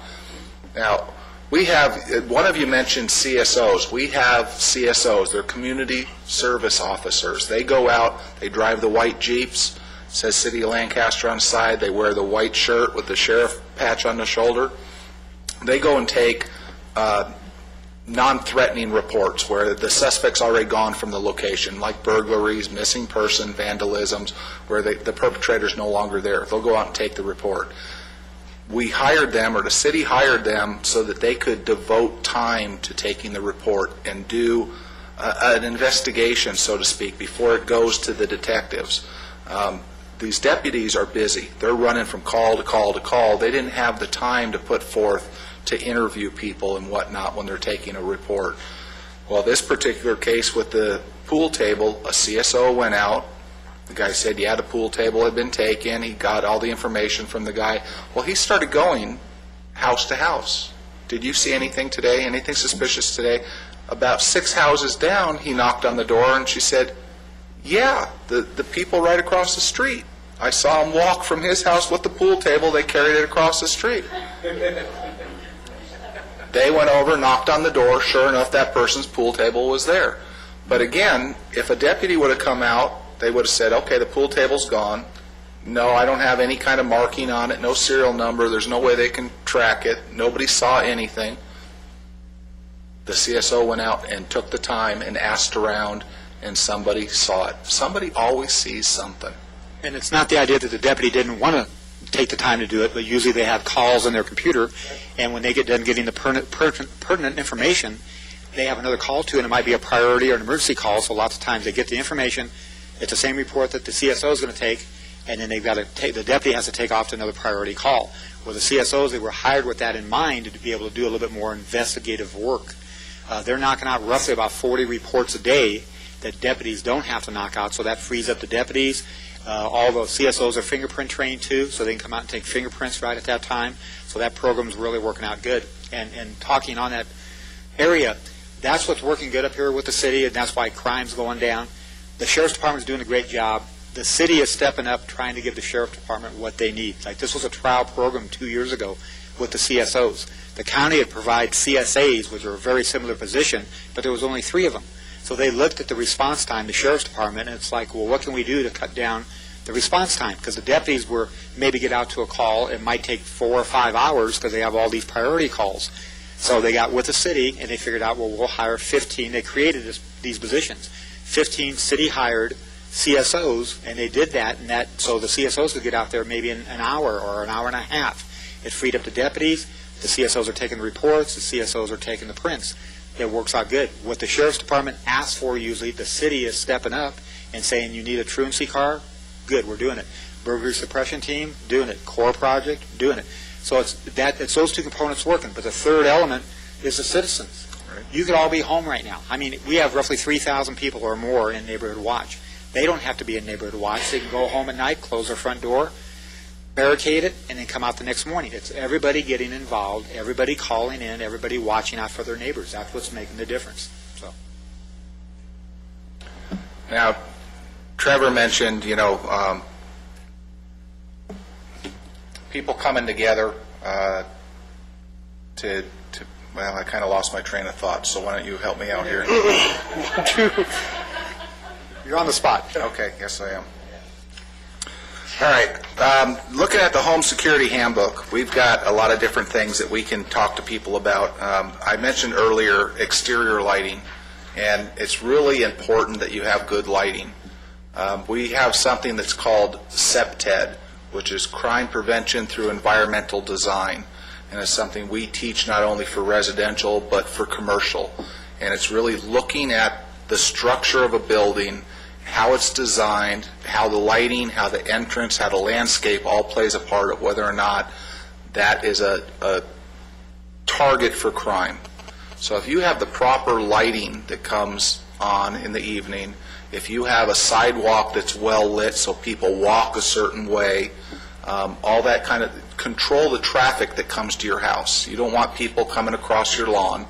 Now, we have, one of you mentioned CSOs. We have CSOs. They're community service officers. They go out, they drive the white Jeeps, says City of Lancaster on the side. They wear the white shirt with the sheriff patch on the shoulder. They go and take non-threatening reports where the suspect's already gone from the location, like burglaries, missing person, vandalisms, where the perpetrator's no longer there. They'll go out and take the report. We hired them, or the city hired them, so that they could devote time to taking the report and do an investigation, so to speak, before it goes to the detectives. These deputies are busy. They're running from call to call to call. They didn't have the time to put forth to interview people and whatnot when they're taking a report. Well, this particular case with the pool table, a CSO went out. The guy said, yeah, the pool table had been taken. He got all the information from the guy. Well, he started going house to house. Did you see anything today, anything suspicious today? About 6 houses down, he knocked on the door and she said, yeah, the people right across the street. I saw him walk from his house with the pool table. They carried it across the street. They went over, knocked on the door. Sure enough, that person's pool table was there. But again, if a deputy would have come out, they would have said, okay, the pool table's gone. No, I don't have any kind of marking on it, no serial number. There's no way they can track it. Nobody saw anything. The CSO went out and took the time and asked around, and somebody saw it. Somebody always sees something. And it's not the idea that the deputy didn't want to take the time to do it, but usually they have calls on their computer, and when they get done getting the pertinent information, they have another call to, and it might be a priority or an emergency call, so lots of times they get the information. It's the same report that the CSO is going to take, and then they've got to take, the deputy has to take off to another priority call. Well, the CSOs, they were hired with that in mind to be able to do a little bit more investigative work. They're knocking out roughly about 40 reports a day that deputies don't have to knock out, so that frees up the deputies. All the CSOs are fingerprint trained too, so they can come out and take fingerprints right at that time. So that program's really working out good. And talking on that area, that's what's working good up here with the city, and that's why crime's going down. The Sheriff's Department's doing a great job. The city is stepping up, trying to give the Sheriff's Department what they need. Like this was a trial program 2 years ago with the CSOs. The county had provided CSAs, which are a very similar position, but there was only 3 of them. So they looked at the response time, the Sheriff's Department, and it's like, well, what can we do to cut down the response time? Because the deputies were maybe get out to a call. It might take 4 or 5 hours because they have all these priority calls. So they got with the city, and they figured out, well, we'll hire 15. They created these positions. 15 city-hired CSOs, and they did that, and that so the CSOs could get out there maybe in an hour or an hour and a half. It freed up the deputies. The CSOs are taking the reports. The CSOs are taking the prints. It works out good. What the Sheriff's Department asks for usually, the city is stepping up and saying, you need a truancy car? Good, we're doing it. Burglary suppression team? Doing it. Core project? Doing it. So it's those 2 components working. But the third element is the citizens. Right. You could all be home right now. I mean, we have roughly 3,000 people or more in Neighborhood Watch. They don't have to be in Neighborhood Watch. They can go home at night, close their front door, barricade it, and then come out the next morning. It's everybody getting involved, everybody calling in, everybody watching out for their neighbors. That's what's making the difference. So. Now, Trevor mentioned, people coming together to well, I kind of lost my train of thought, so why don't you help me out here? You're on the spot. Okay, yes I am. All right, looking at the Home Security Handbook, we've got a lot of different things that we can talk to people about. I mentioned earlier exterior lighting, and it's really important that you have good lighting. We have something that's called CPTED, which is Crime Prevention Through Environmental Design, and it's something we teach not only for residential but for commercial. And it's really looking at the structure of a building, how it's designed, how the lighting, how the entrance, how the landscape all plays a part of whether or not that is a target for crime. So if you have the proper lighting that comes on in the evening, if you have a sidewalk that's well lit so people walk a certain way, all that kind of control the traffic that comes to your house. You don't want people coming across your lawn.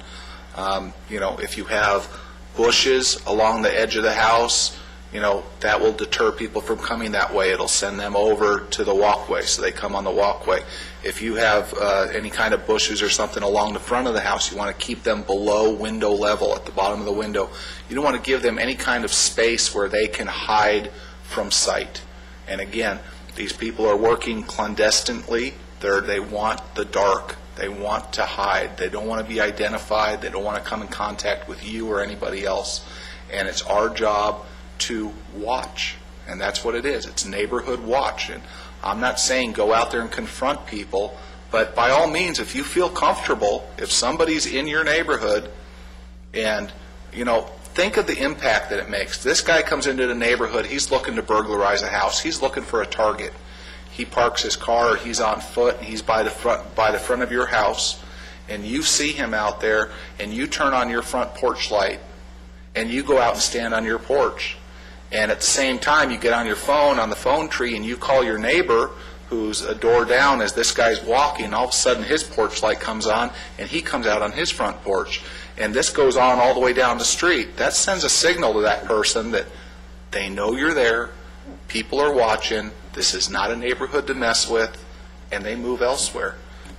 If you have bushes along the edge of the house, that will deter people from coming that way. It'll send them over to the walkway, so they come on the walkway. If you have any kind of bushes or something along the front of the house, you want to keep them below window level, at the bottom of the window. You don't want to give them any kind of space where they can hide from sight. And again, these people are working clandestinely. They want the dark. They want to hide. They don't want to be identified. They don't want to come in contact with you or anybody else. And it's our job to watch, and that's what it is. It's neighborhood watch. And I'm not saying go out there and confront people, but by all means, if you feel comfortable, if somebody's in your neighborhood, and think of the impact that it makes. This guy comes into the neighborhood, he's looking to burglarize a house, he's looking for a target. He parks his car, or he's on foot, and he's by the front of your house, and you see him out there, and you turn on your front porch light, and you go out and stand on your porch. And at the same time, you get on your phone, on the phone tree, and you call your neighbor who's a door down as this guy's walking, and all of a sudden his porch light comes on, and he comes out on his front porch. And this goes on all the way down the street. That sends a signal to that person that they know you're there, people are watching, This is not a neighborhood to mess with, and they move elsewhere.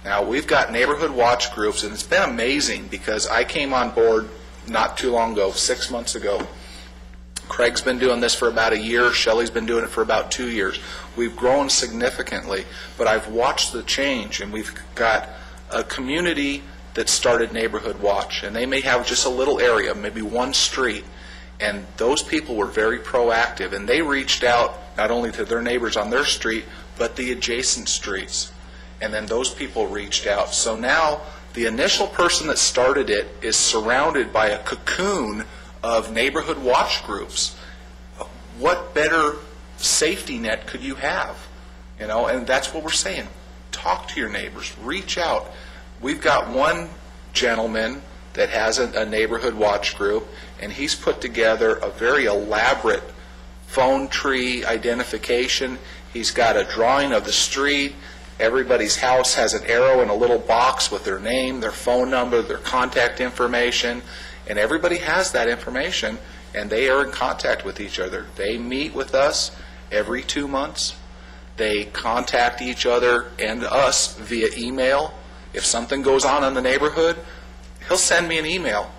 Now, we've got neighborhood watch groups, and it's been amazing because I came on board not too long ago, 6 months ago. Craig's been doing this for about a year. Shelley's been doing it for about 2 years. We've grown significantly, but I've watched the change, and we've got a community that started Neighborhood Watch, and they may have just a little area, maybe one street, and those people were very proactive, and they reached out not only to their neighbors on their street, but the adjacent streets. And then those people reached out. So now the initial person that started it is surrounded by a cocoon of neighborhood watch groups. What better safety net could you have? And that's what we're saying. Talk to your neighbors. Reach out. We've got one gentleman that has a neighborhood watch group, and he's put together a very elaborate phone tree identification. He's got a drawing of the street. Everybody's house has an arrow in a little box with their name, their phone number, their contact information, and everybody has that information, and they are in contact with each other. They meet with us every 2 months. They contact each other and us via email. If something goes on in the neighborhood, he'll send me an email.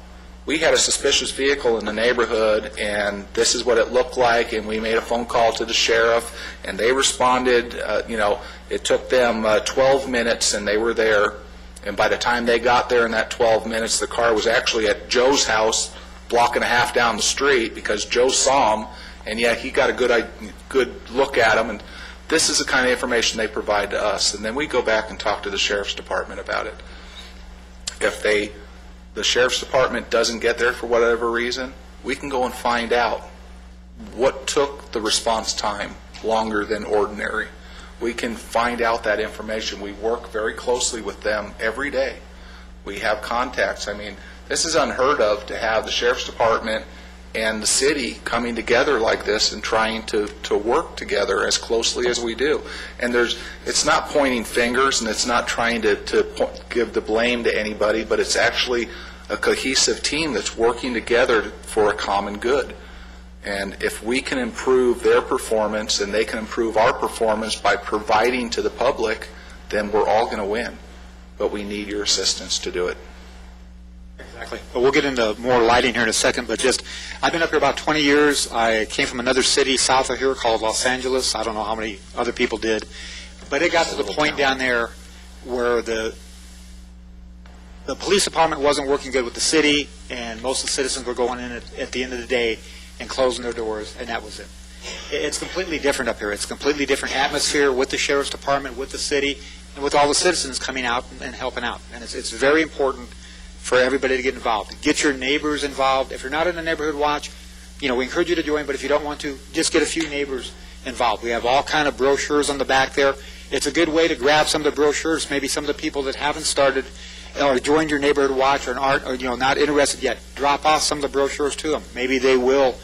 We had a suspicious vehicle in the neighborhood, and this is what it looked like, and we made a phone call to the sheriff, and they responded. It took them 12 minutes, and they were there, and by the time they got there in that 12 minutes, the car was actually at Joe's house, block and a half down the street, because Joe saw him, and yeah, he got a good look at him, and this is the kind of information they provide to us, and then we go back and talk to the sheriff's department about it. If the sheriff's department doesn't get there for whatever reason, we can go and find out what took the response time longer than ordinary. We can find out that information. We work very closely with them every day. We have contacts. I mean, this is unheard of to have the sheriff's department and the city coming together like this and trying to work together as closely as we do. And it's not pointing fingers, and it's not trying to give the blame to anybody, but it's actually a cohesive team that's working together for a common good. And if we can improve their performance and they can improve our performance by providing to the public, then we're all going to win. But we need your assistance to do it. Exactly. But we'll get into more lighting here in a second, but I've been up here about 20 years. I came from another city south of here called Los Angeles. I don't know how many other people did. But it got to the point down there where the police department wasn't working good with the city, and most of the citizens were going in at the end of the day and closing their doors, and that was it. It's completely different up here. It's a completely different atmosphere with the sheriff's department, with the city, and with all the citizens coming out and helping out. And it's very important for everybody to get involved. Get your neighbors involved. If you're not in a neighborhood watch, we encourage you to join, but if you don't want to, just get a few neighbors involved. We have all kind of brochures on the back there. It's a good way to grab some of the brochures, maybe some of the people that haven't started or joined your neighborhood watch or aren't, or not interested yet. Drop off some of the brochures to them. Maybe they will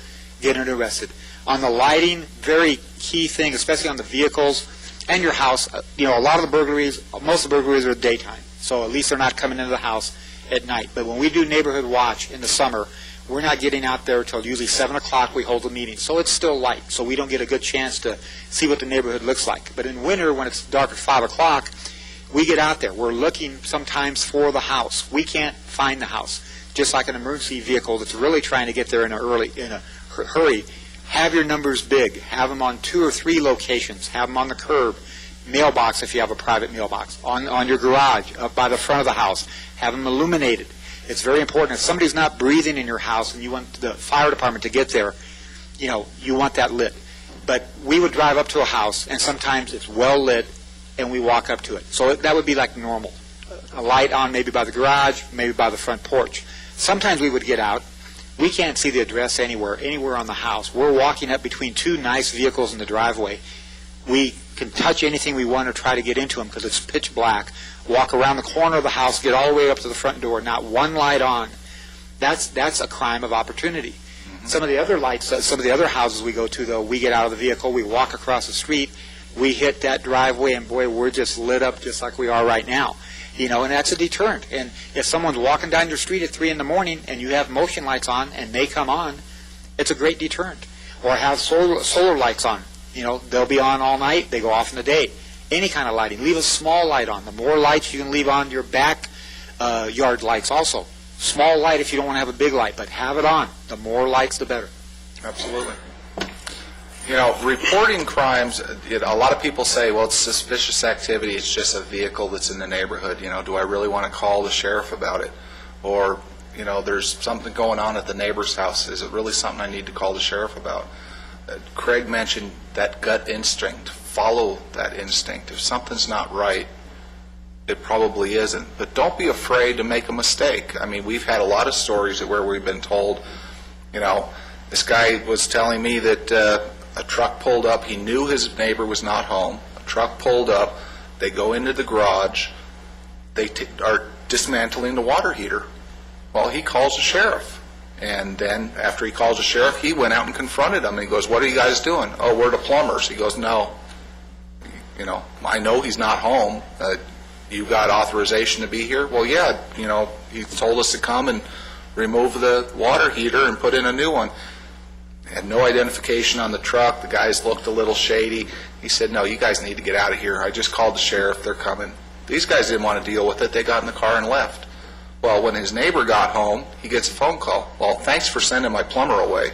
get interested. On the lighting, very key thing, especially on the vehicles and your house. A lot of the burglaries, most of the burglaries are daytime, so at least they're not coming into the house at night. But when we do neighborhood watch in the summer, we're not getting out there until usually 7 o'clock. We hold a meeting, so it's still light, so we don't get a good chance to see what the neighborhood looks like. But in winter, when it's dark at 5 o'clock, we get out there. We're looking sometimes for the house. We can't find the house. Just like an emergency vehicle that's really trying to get there in a hurry, have your numbers big. Have them on 2 or 3 locations. Have them on the curb, mailbox if you have a private mailbox, on your garage, up by the front of the house. Have them illuminated. It's very important. If somebody's not breathing in your house and you want the fire department to get there, you want that lit. But we would drive up to a house, and sometimes it's well lit, and we walk up to it. So that would be like normal. A light on maybe by the garage, maybe by the front porch. Sometimes we would get out. We can't see the address anywhere on the house. We're walking up between 2 nice vehicles in the driveway. We can touch anything we want or try to get into them because it's pitch black. Walk around the corner of the house, get all the way up to the front door, not one light on. That's a crime of opportunity. Mm-hmm. Some of the other lights, some of the other houses we go to, though, we get out of the vehicle, we walk across the street, we hit that driveway, and boy, we're just lit up just like we are right now. And that's a deterrent. And if someone's walking down your street at 3 in the morning and you have motion lights on and they come on, it's a great deterrent. Or have solar lights on. they'll be on all night, they go off in the day. Any kind of lighting. Leave a small light on. The more lights you can leave on your back yard lights also. Small light if you don't want to have a big light, but have it on. The more lights, the better. Absolutely. Reporting crimes, a lot of people say, well, it's suspicious activity, it's just a vehicle that's in the neighborhood. Do I really want to call the sheriff about it? Or, there's something going on at the neighbor's house. Is it really something I need to call the sheriff about? Craig mentioned that gut instinct. Follow that instinct. If something's not right, it probably isn't. But don't be afraid to make a mistake. I mean, we've had a lot of stories where we've been told, this guy was telling me that a truck pulled up. He knew his neighbor was not home. A truck pulled up. They go into the garage. They are dismantling the water heater. Well, he calls the sheriff. And then after he calls the sheriff, he went out and confronted him. And he goes, what are you guys doing? Oh, we're the plumbers. He goes, no. I know he's not home. You got authorization to be here? Well, yeah. He told us to come and remove the water heater and put in a new one. Had no identification on the truck. The guys looked a little shady. He said, no, you guys need to get out of here. I just called the sheriff. They're coming. These guys didn't want to deal with it. They got in the car and left. Well, when his neighbor got home, he gets a phone call. Well, thanks for sending my plumber away.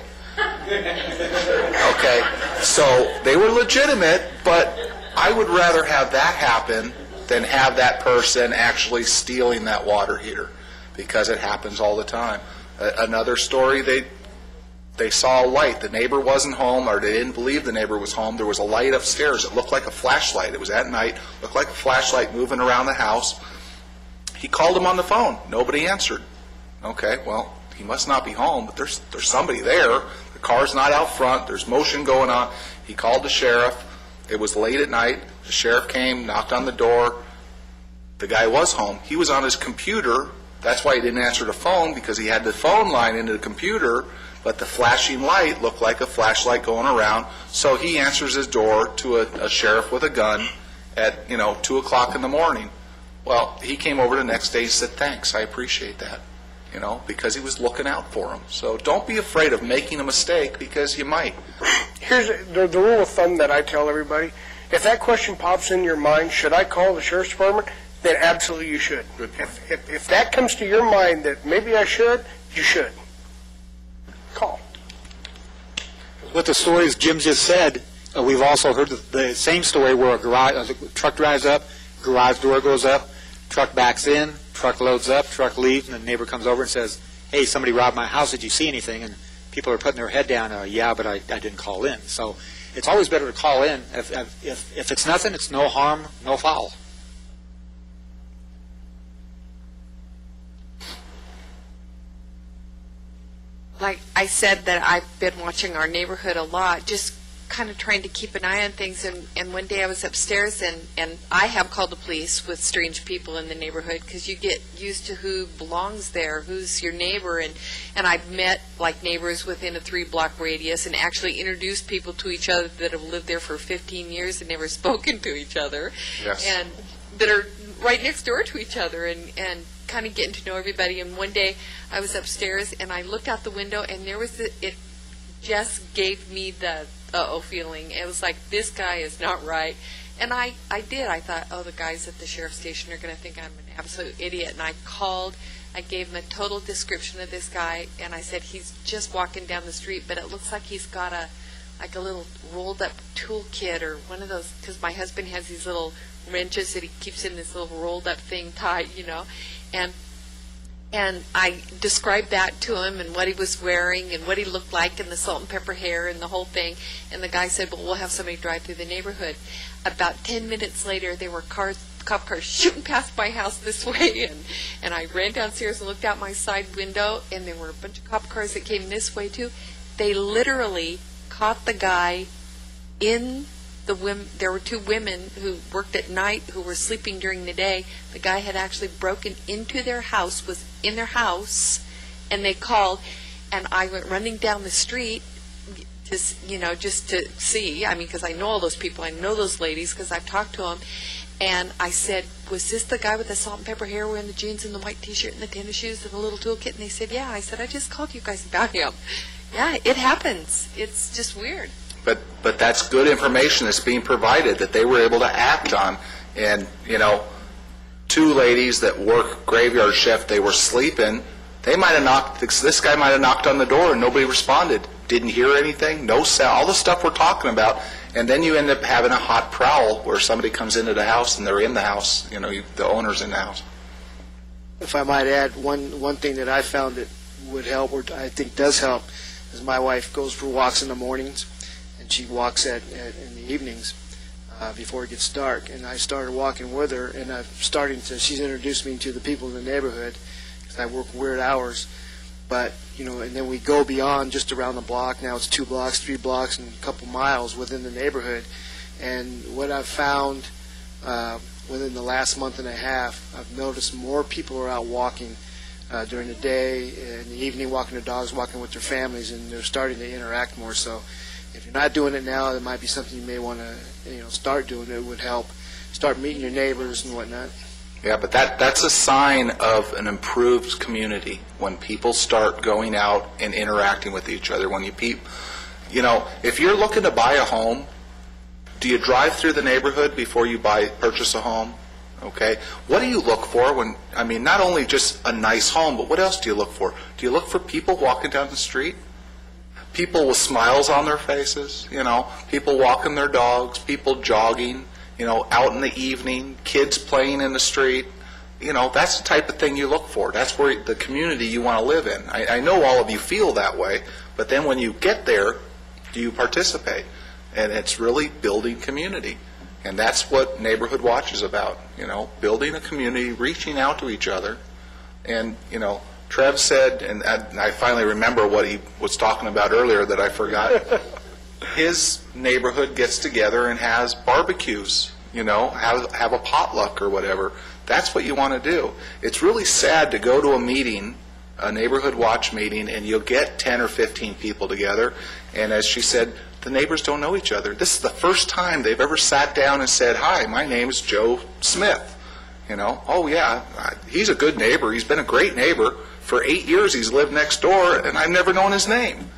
Okay, so they were legitimate, but I would rather have that happen than have that person actually stealing that water heater, because it happens all the time. Another story, they saw a light. The neighbor wasn't home, or they didn't believe the neighbor was home. There was a light upstairs. It looked like a flashlight. It was at night. Looked like a flashlight moving around the house. He called him on the phone. Nobody answered. Okay, well, he must not be home, but there's somebody there. The car's not out front. There's motion going on. He called the sheriff. It was late at night. The sheriff came, knocked on the door. The guy was home. He was on his computer. That's why he didn't answer the phone, because he had the phone line into the computer, but the flashing light looked like a flashlight going around. So he answers his door to a sheriff with a gun at 2 o'clock in the morning. Well, he came over the next day and said, thanks, I appreciate that, because he was looking out for him. So don't be afraid of making a mistake, because you might. Here's the rule of thumb that I tell everybody. If that question pops in your mind, should I call the sheriff's department, then absolutely you should. If that comes to your mind that maybe I should, you should. Call. With the stories Jim just said, we've also heard the same story where a truck drives up, garage door goes up, truck backs in, truck loads up, truck leaves, and the neighbor comes over and says, hey, somebody robbed my house, did you see anything? And people are putting their head down, yeah, but I didn't call in. So it's always better to call in. If it's nothing, it's no harm, no foul. Like I said, that I've been watching our neighborhood a lot, just kind of trying to keep an eye on things. And one day I was upstairs, and I have called the police with strange people in the neighborhood, because you get used to who belongs there, who's your neighbor. And I've met like neighbors within a 3-block radius and actually introduced people to each other that have lived there for 15 years and never spoken to each other. Yes. And that are right next door to each other, and kind of getting to know everybody. And one day I was upstairs and I looked out the window, and there was it just gave me the uh-oh feeling. It was like, this guy is not right. And I did. I thought, oh, the guys at the sheriff's station are going to think I'm an absolute idiot. And I called. I gave him a total description of this guy, and I said, he's just walking down the street, but it looks like he's got a little rolled up toolkit, or one of those, because my husband has these little wrenches that he keeps in this little rolled up thing tied, and I described that to him, and what he was wearing and what he looked like, and the salt and pepper hair and the whole thing. And the guy said, well, we'll have somebody drive through the neighborhood. About 10 minutes later, there were cop cars shooting past my house this way, and I ran downstairs and looked out my side window, and there were a bunch of cop cars that came this way too. They literally caught the guy in the women. There were 2 women who worked at night who were sleeping during the day. The guy had actually broken into their house, was in their house, and they called, and I went running down the street to, just to see, because I know all those people, I know those ladies because I've talked to them, and I said, was this the guy with the salt and pepper hair wearing the jeans and the white t-shirt and the tennis shoes and the little toolkit? And they said, yeah. I said, I just called you guys about him. Yeah, it happens. It's just weird. But that's good information that's being provided that they were able to act on. And, you know, two ladies that work graveyard shift, they were sleeping. They might have knocked, this guy might have knocked on the door and nobody responded. Didn't hear anything, no sound, all the stuff we're talking about. And then you end up having a hot prowl where somebody comes into the house and they're in the house, you know, the owner's in the house. If I might add, one thing that I found that would help, or I think does help, is my wife goes for walks in the mornings, and she walks in the evenings before it gets dark. And I started walking with her, and she's introduced me to the people in the neighborhood, because I work weird hours. But, you know, and then we go beyond just around the block. Now it's 2 blocks, 3 blocks, and a couple miles within the neighborhood. And what I've found within the last month and a half, I've noticed more people are out walking during the day, in the evening, walking their dogs, walking with their families, and they're starting to interact more. So if you're not doing it now, it might be something you may want to, you know, start doing. It would help. Start meeting your neighbors and whatnot. Yeah, but that's a sign of an improved community when people start going out and interacting with each other. When you know, if you're looking to buy a home, do you drive through the neighborhood before you purchase a home? Okay. What do you look for when, I mean, not only just a nice home, but what else do you look for? Do you look for people walking down the street? People with smiles on their faces, you know, people walking their dogs, people jogging, you know, out in the evening, kids playing in the street. You know, that's the type of thing you look for. That's where the community you want to live in. I know all of you feel that way, but then when you get there, do you participate? And it's really building community. And that's what Neighborhood Watch is about, you know, building a community, reaching out to each other. And, you know, Trev said, and I finally remember what he was talking about earlier that I forgot. His neighborhood gets together and has barbecues, you know, have a potluck or whatever. That's what you want to do. It's really sad to go to a meeting, a Neighborhood Watch meeting, and you'll get 10 or 15 people together. And as she said, the neighbors don't know each other. This is the first time they've ever sat down and said, "Hi, my name is Joe Smith." You know, "Oh yeah, he's a good neighbor. He's been a great neighbor. For 8 years he's lived next door, and I've never known his name."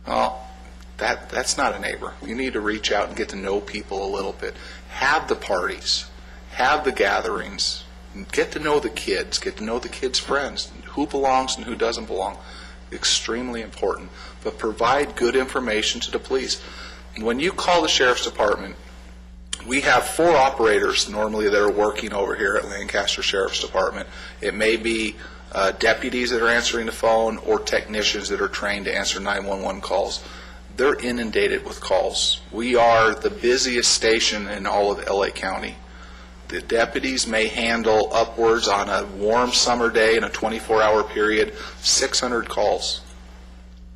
Well, that's not a neighbor. You need to reach out and get to know people a little bit. Have the parties. Have the gatherings. Get to know the kids. Get to know the kids' friends. Who belongs and who doesn't belong. Extremely important. But provide good information to the police. When you call the Sheriff's Department, we have 4 operators normally that are working over here at Lancaster Sheriff's Department. It may be deputies that are answering the phone or technicians that are trained to answer 911 calls. They're inundated with calls. We are the busiest station in all of LA County. The deputies may handle upwards on a warm summer day in a 24-hour period, 600 calls.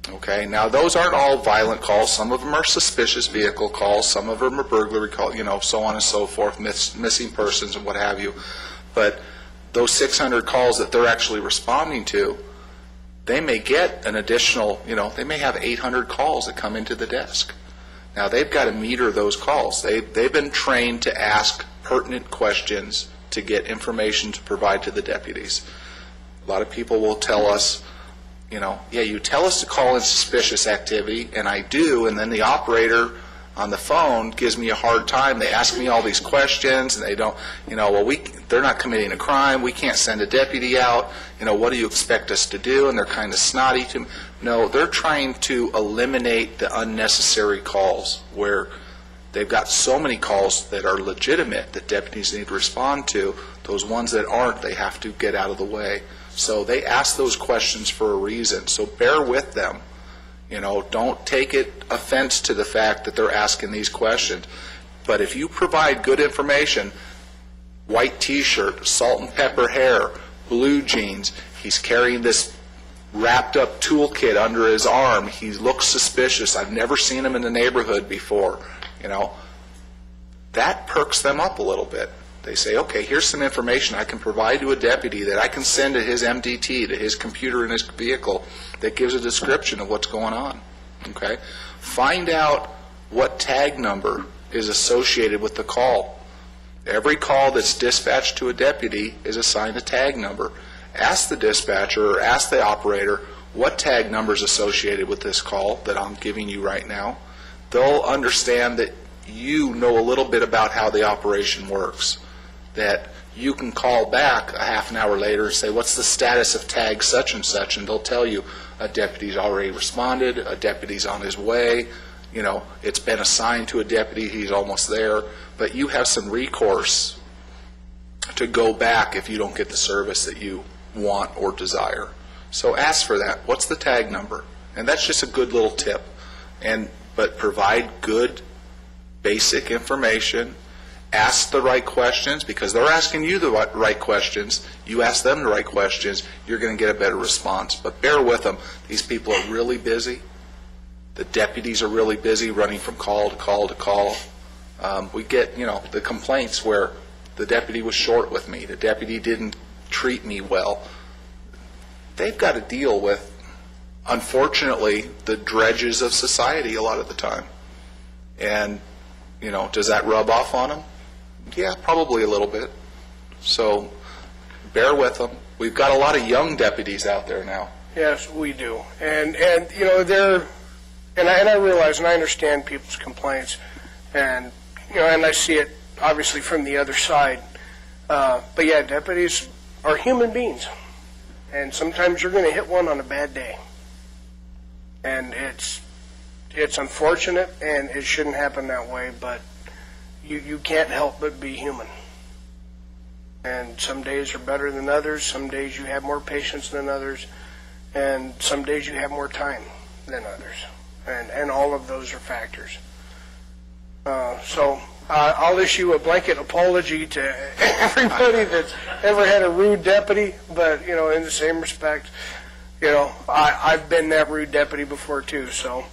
Okay, now those aren't all violent calls. Some of them are suspicious vehicle calls. Some of them are burglary calls, you know, so on and so forth, missing persons and what have you. But those 600 calls that they're actually responding to, they may get an additional, you know, they may have 800 calls that come into the desk. Now they've got to meter those calls. They've been trained to ask pertinent questions to get information to provide to the deputies. A lot of people will tell us, you know, "Yeah, you tell us to call in suspicious activity," and I do, and then the operator on the phone gives me a hard time. They ask me all these questions, and they don't, you know, well, they're not committing a crime. We can't send a deputy out. You know, what do you expect us to do? And they're kind of snotty to me. No, they're trying to eliminate the unnecessary calls where they've got so many calls that are legitimate that deputies need to respond to. Those ones that aren't, they have to get out of the way. So they ask those questions for a reason. So bear with them. You know, don't take offense to the fact that they're asking these questions. But if you provide good information, white T-shirt, salt and pepper hair, blue jeans, he's carrying this wrapped up toolkit under his arm, he looks suspicious, I've never seen him in the neighborhood before, you know, that perks them up a little bit. They say, okay, here's some information I can provide to a deputy that I can send to his MDT, to his computer in his vehicle, that gives a description of what's going on. Okay? Find out what tag number is associated with the call. Every call that's dispatched to a deputy is assigned a tag number. Ask the dispatcher or ask the operator what tag number is associated with this call that I'm giving you right now. they'll understand that you know a little bit about how the operation works, that you can call back a half an hour later and say, what's the status of tag such and such, and they'll tell you a deputy's already responded, a deputy's on his way, you know, it's been assigned to a deputy, he's almost there, but you have some recourse to go back if you don't get the service that you want or desire. So ask for that. What's the tag number? And that's just a good little tip. But provide good basic information. Ask the right questions, because they're asking you the right questions. You ask them the right questions, you're going to get a better response. But bear with them. These people are really busy. The deputies are really busy, running from call to call to call. We get, the complaints where the deputy was short with me, the deputy didn't treat me well. They've got to deal with, unfortunately, the dredges of society a lot of the time. And, does that rub off on them? Yeah, probably a little bit. So bear with them. We've got a lot of young deputies out there now. Yes, we do. And I realize and I understand people's complaints, and and I see it obviously from the other side. But yeah, deputies are human beings, and sometimes you're going to hit one on a bad day, and it's unfortunate, and it shouldn't happen that way. But you can't help but be human. And some days are better than others. Some days you have more patience than others, and some days you have more time than others. And all of those are factors. So I'll issue a blanket apology to everybody that's ever had a rude deputy, but, in the same respect, I've been that rude deputy before too, so,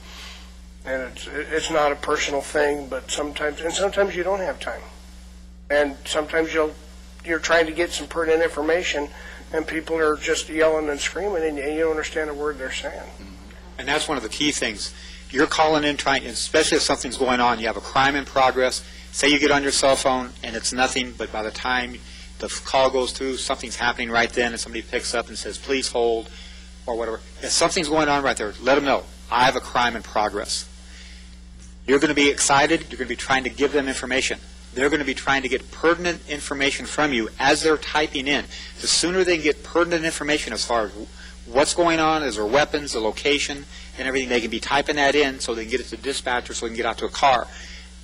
and it's not a personal thing, but sometimes you don't have time. And sometimes you're trying to get some pertinent information, and people are just yelling and screaming, and you don't understand a word they're saying. And that's one of the key things. You're calling in, especially if something's going on, you have a crime in progress, say you get on your cell phone and it's nothing, but by the time the call goes through, something's happening right then, and somebody picks up and says, please hold, or whatever. If something's going on right there, let them know, I have a crime in progress. You're going to be excited, you're going to be trying to give them information. They're going to be trying to get pertinent information from you as they're typing in. The sooner they can get pertinent information as far as what's going on, is there weapons, the location, and everything, they can be typing that in so they can get it to dispatcher so they can get out to a car.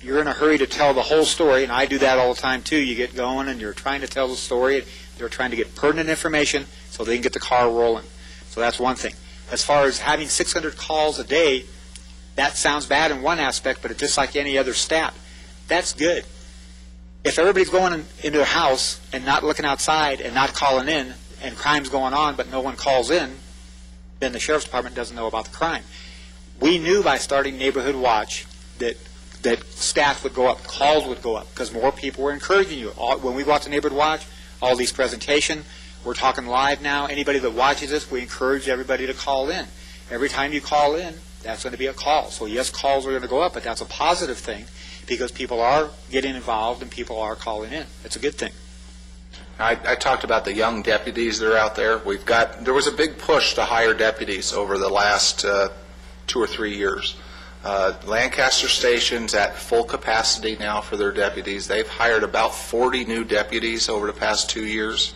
You're in a hurry to tell the whole story, and I do that all the time too. You get going and you're trying to tell the story, and they're trying to get pertinent information so they can get the car rolling. So that's one thing. As far as having 600 calls a day, that sounds bad in one aspect, but it's just like any other stat. That's good. If everybody's going into a house and not looking outside and not calling in, and crime's going on but no one calls in, then the sheriff's department doesn't know about the crime. We knew by starting Neighborhood Watch that staff would go up, calls would go up, because more people were encouraging you. When we watch the Neighborhood Watch, all these presentation, we're talking live now. Anybody that watches this, we encourage everybody to call in. Every time you call in, that's going to be a call. So yes, calls are going to go up, but that's a positive thing, because people are getting involved and people are calling in. It's a good thing. I talked about the young deputies that are out there. There was a big push to hire deputies over the last 2 or 3 years. Lancaster Station's at full capacity now for their deputies. They've hired about 40 new deputies over the past 2 years.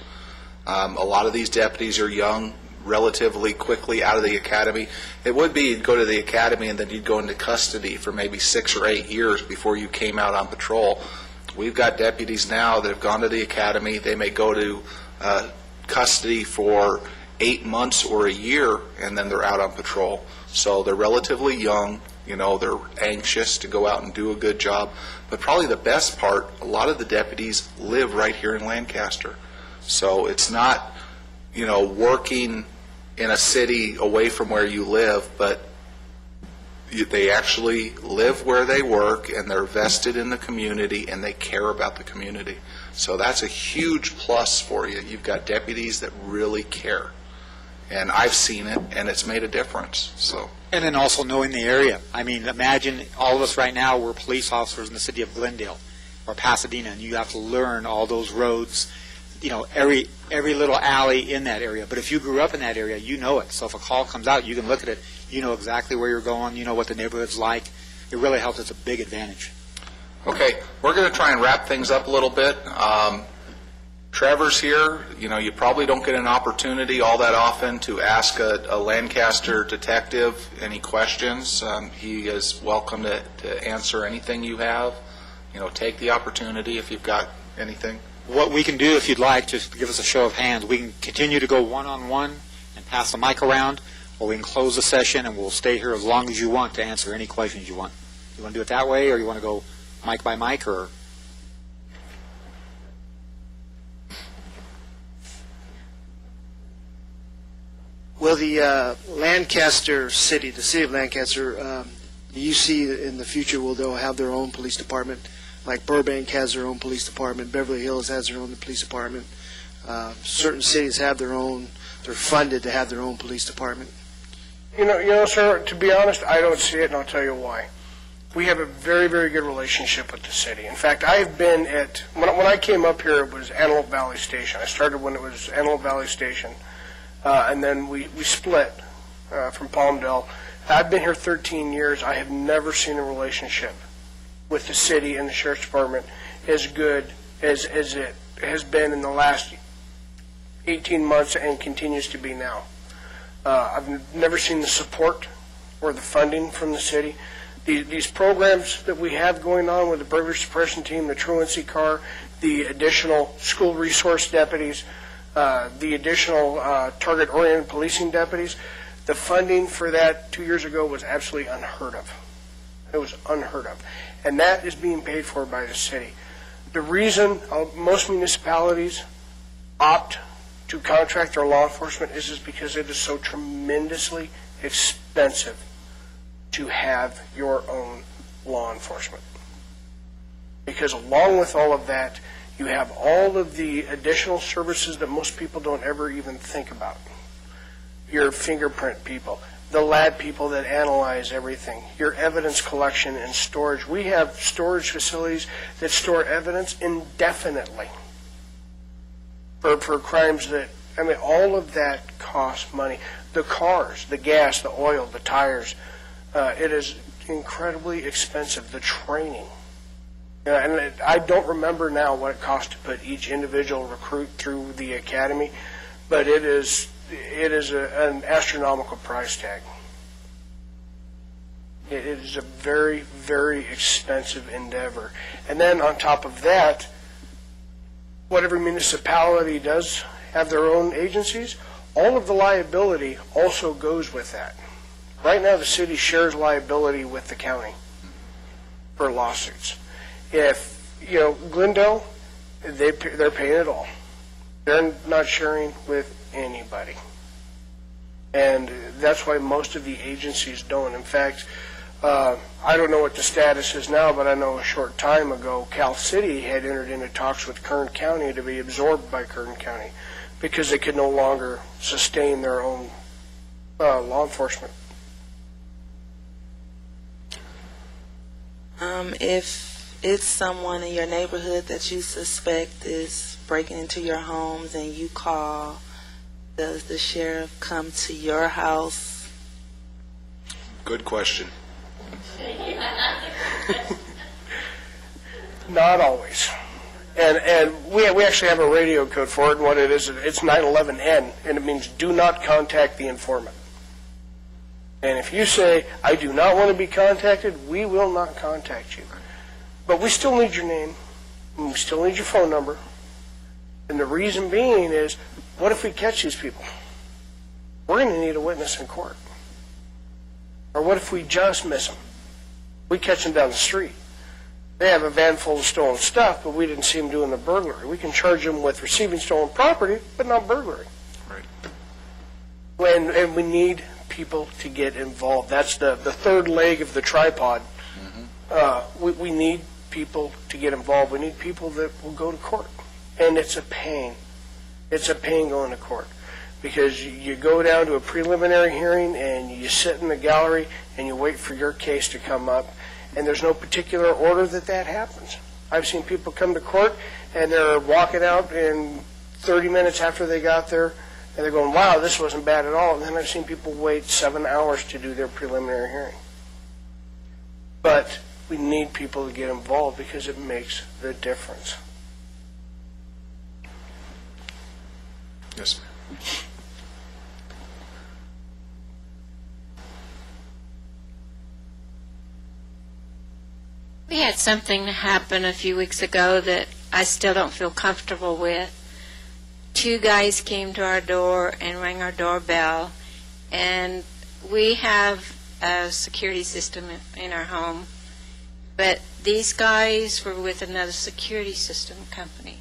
A lot of these deputies are young, relatively quickly out of the academy. It would be you'd go to the academy and then you'd go into custody for maybe 6 or 8 years before you came out on patrol. We've got deputies now that have gone to the academy. They may go to custody for 8 months or a year, and then they're out on patrol. So they're relatively young. They're anxious to go out and do a good job. But probably the best part, a lot of the deputies live right here in Lancaster. So it's not, working in a city away from where you live, but they actually live where they work, and they're vested in the community, and they care about the community. So that's a huge plus for you. You've got deputies that really care. And I've seen it, and it's made a difference. So. And then also knowing the area. I mean, imagine all of us right now, we're police officers in the city of Glendale or Pasadena, and you have to learn all those roads, every little alley in that area. But if you grew up in that area, you know it. So if a call comes out, you can look at it. You know exactly where you're going. You know what the neighborhood's like. it really helps. It's a big advantage. Okay, we're going to try and wrap things up a little bit. Trevor's here. You know, you probably don't get an opportunity all that often to ask a Lancaster detective any questions. He is welcome to answer anything you have. You know, take the opportunity if you've got anything. What we can do, if you'd like, just to give us a show of hands, we can continue to go one-on-one and pass the mic around, or we can close the session and we'll stay here as long as you want to answer any questions you want. You want to do it that way, or you want to go mic by mic, or... Well, the Lancaster City, the city of Lancaster, you see in the future they'll have their own police department. Like Burbank has their own police department, Beverly Hills has their own police department. Certain cities have their own. They're funded to have their own police department. You know, sir. To be honest, I don't see it, and I'll tell you why. We have a very, very good relationship with the city. In fact, I've been at when I came up here, it was Antelope Valley Station. I started when it was Antelope Valley Station. And then we split from Palmdale. I've been here 13 years. I have never seen a relationship with the city and the sheriff's department as good as it has been in the last 18 months and continues to be now. I've never seen the support or the funding from the city. These programs that we have going on with the burglary suppression team, the truancy car, the additional school resource deputies, the additional target-oriented policing deputies, the funding for that 2 years ago was absolutely unheard of. It was unheard of. And that is being paid for by the city. The reason most municipalities opt to contract their law enforcement is because it is so tremendously expensive to have your own law enforcement. Because along with all of that, you have all of the additional services that most people don't ever even think about. Your fingerprint people, the lab people that analyze everything, your evidence collection and storage. We have storage facilities that store evidence indefinitely for crimes that, I mean, all of that costs money. The cars, the gas, the oil, the tires, it is incredibly expensive. The training. And I don't remember now what it costs to put each individual recruit through the academy, but it is an astronomical price tag. It is a very, very expensive endeavor. And then on top of that, whatever municipality does have their own agencies, all of the liability also goes with that. Right now, the city shares liability with the county for lawsuits. If, Glendale, they're paying it all. They're not sharing with anybody. And that's why most of the agencies don't. In fact, I don't know what the status is now, but I know a short time ago, Cal City had entered into talks with Kern County to be absorbed by Kern County because they could no longer sustain their own law enforcement. If it's someone in your neighborhood that you suspect is breaking into your homes and you call, does the sheriff come to your house? Good question. Not always. And we actually have a radio code for it, and what it is, it's 911N, and it means do not contact the informant. And if you say, I do not want to be contacted, we will not contact you. But we still need your name, and we still need your phone number. And the reason being is, what if we catch these people? We're going to need a witness in court. Or what if we just miss them? We catch them down the street. They have a van full of stolen stuff, but we didn't see them doing the burglary. We can charge them with receiving stolen property, but not burglary. Right. And we need people to get involved. That's the third leg of the tripod. Mm-hmm. We need people to get involved. We need people that will go to court. And it's a pain. It's a pain going to court. Because you go down to a preliminary hearing and you sit in the gallery and you wait for your case to come up. And there's no particular order that happens. I've seen people come to court and they're walking out in 30 minutes after they got there and they're going, wow, this wasn't bad at all. And then I've seen people wait 7 hours to do their preliminary hearing. But we need people to get involved because it makes the difference. Yes, ma'am. We had something happen a few weeks ago that I still don't feel comfortable with. 2 guys came to our door and rang our doorbell, and we have a security system in our home, but these guys were with another security system company,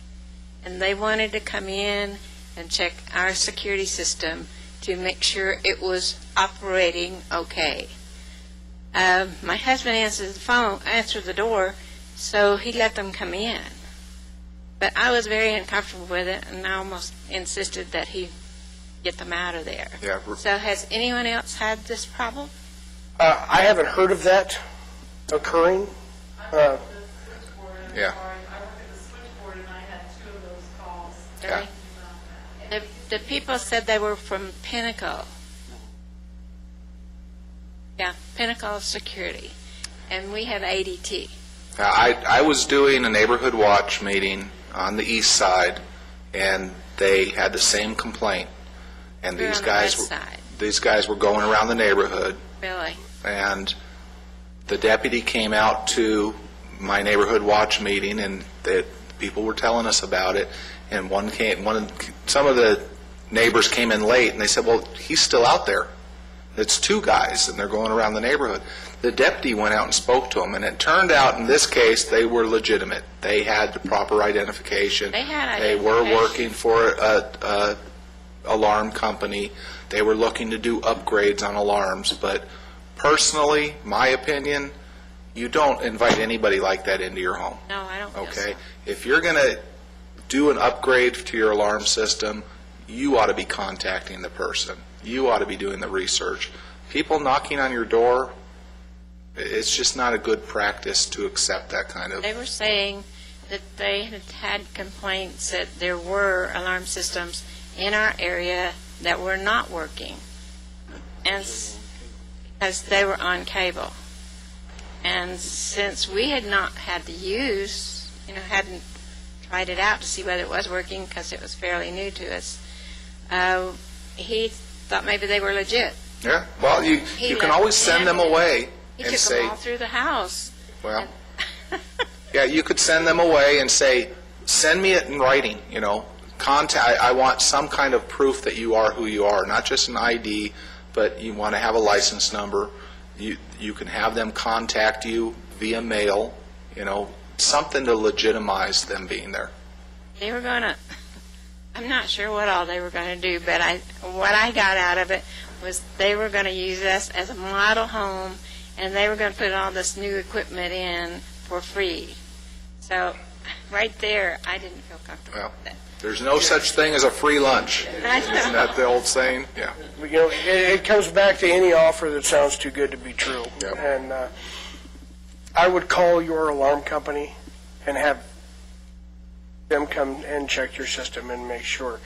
and they wanted to come in and check our security system to make sure it was operating okay. My husband answered the door, so he let them come in. But I was very uncomfortable with it, and I almost insisted that he get them out of there. Yeah. So has anyone else had this problem? I haven't heard of that occurring. Yeah. Really? The people said they were from Pinnacle. Yeah, Pinnacle Security. And we have ADT. I was doing a neighborhood watch meeting on the east side, and they had the same complaint. And We're these on the guys west side. these guys were going around the neighborhood, Really? and the deputy came out to my neighborhood watch meeting, and the people were telling us about it. And some of the neighbors came in late, and they said, "Well, he's still out there. It's 2 guys, and they're going around the neighborhood." The deputy went out and spoke to them, and it turned out in this case they were legitimate. They had the proper identification. They were working for a alarm company. They were looking to do upgrades on alarms. But personally, my opinion, you don't invite anybody like that into your home. No, I don't feel Okay? so. If you're going to do an upgrade to your alarm system, you ought to be contacting the person. You ought to be doing the research. People knocking on your door, it's just not a good practice to accept that kind of... They were saying that they had complaints that there were alarm systems in our area that were not working, and as they were on cable. And since we had not had the use, hadn't tried it out to see whether it was working because it was fairly new to us, he thought maybe they were legit. Yeah, well, you can always send them away He and took say... them all through the house. Well, yeah, you could send them away and say, send me it in writing, I want some kind of proof that you are who you are, not just an ID, but you want to have a license number. You can have them contact you via mail, something to legitimize them being there. They were going to, I'm not sure what all they were going to do, but what I got out of it was they were going to use us as a model home, and they were going to put all this new equipment in for free. So right there, I didn't feel comfortable with that. There's no such thing as a free lunch. Isn't that the old saying? Yeah. It comes back to any offer that sounds too good to be true. Yep. And I would call your alarm company and have them come and check your system and make sure.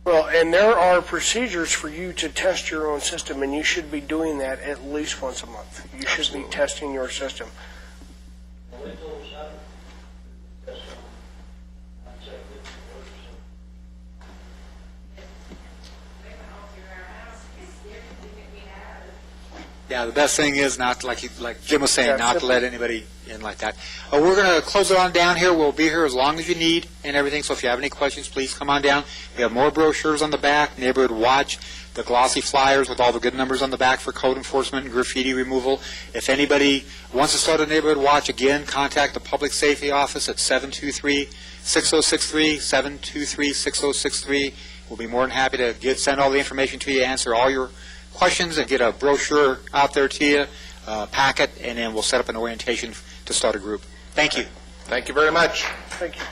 Well, and there are procedures for you to test your own system, and you should be doing that at least once a month. You should be testing your system. Yeah, the best thing is not, like Jim was saying, not to let anybody in like that. We're going to close it on down here. We'll be here as long as you need and everything, so if you have any questions, please come on down. We have more brochures on the back, Neighborhood Watch, the glossy flyers with all the good numbers on the back for code enforcement and graffiti removal. If anybody wants to start a Neighborhood Watch, again, contact the Public Safety Office at 723-6063, 723-6063. We'll be more than happy to send all the information to you, answer all your questions, and get a brochure out there to you, packet, and then we'll set up an orientation to start a group. Thank you. Thank you very much. Thank you.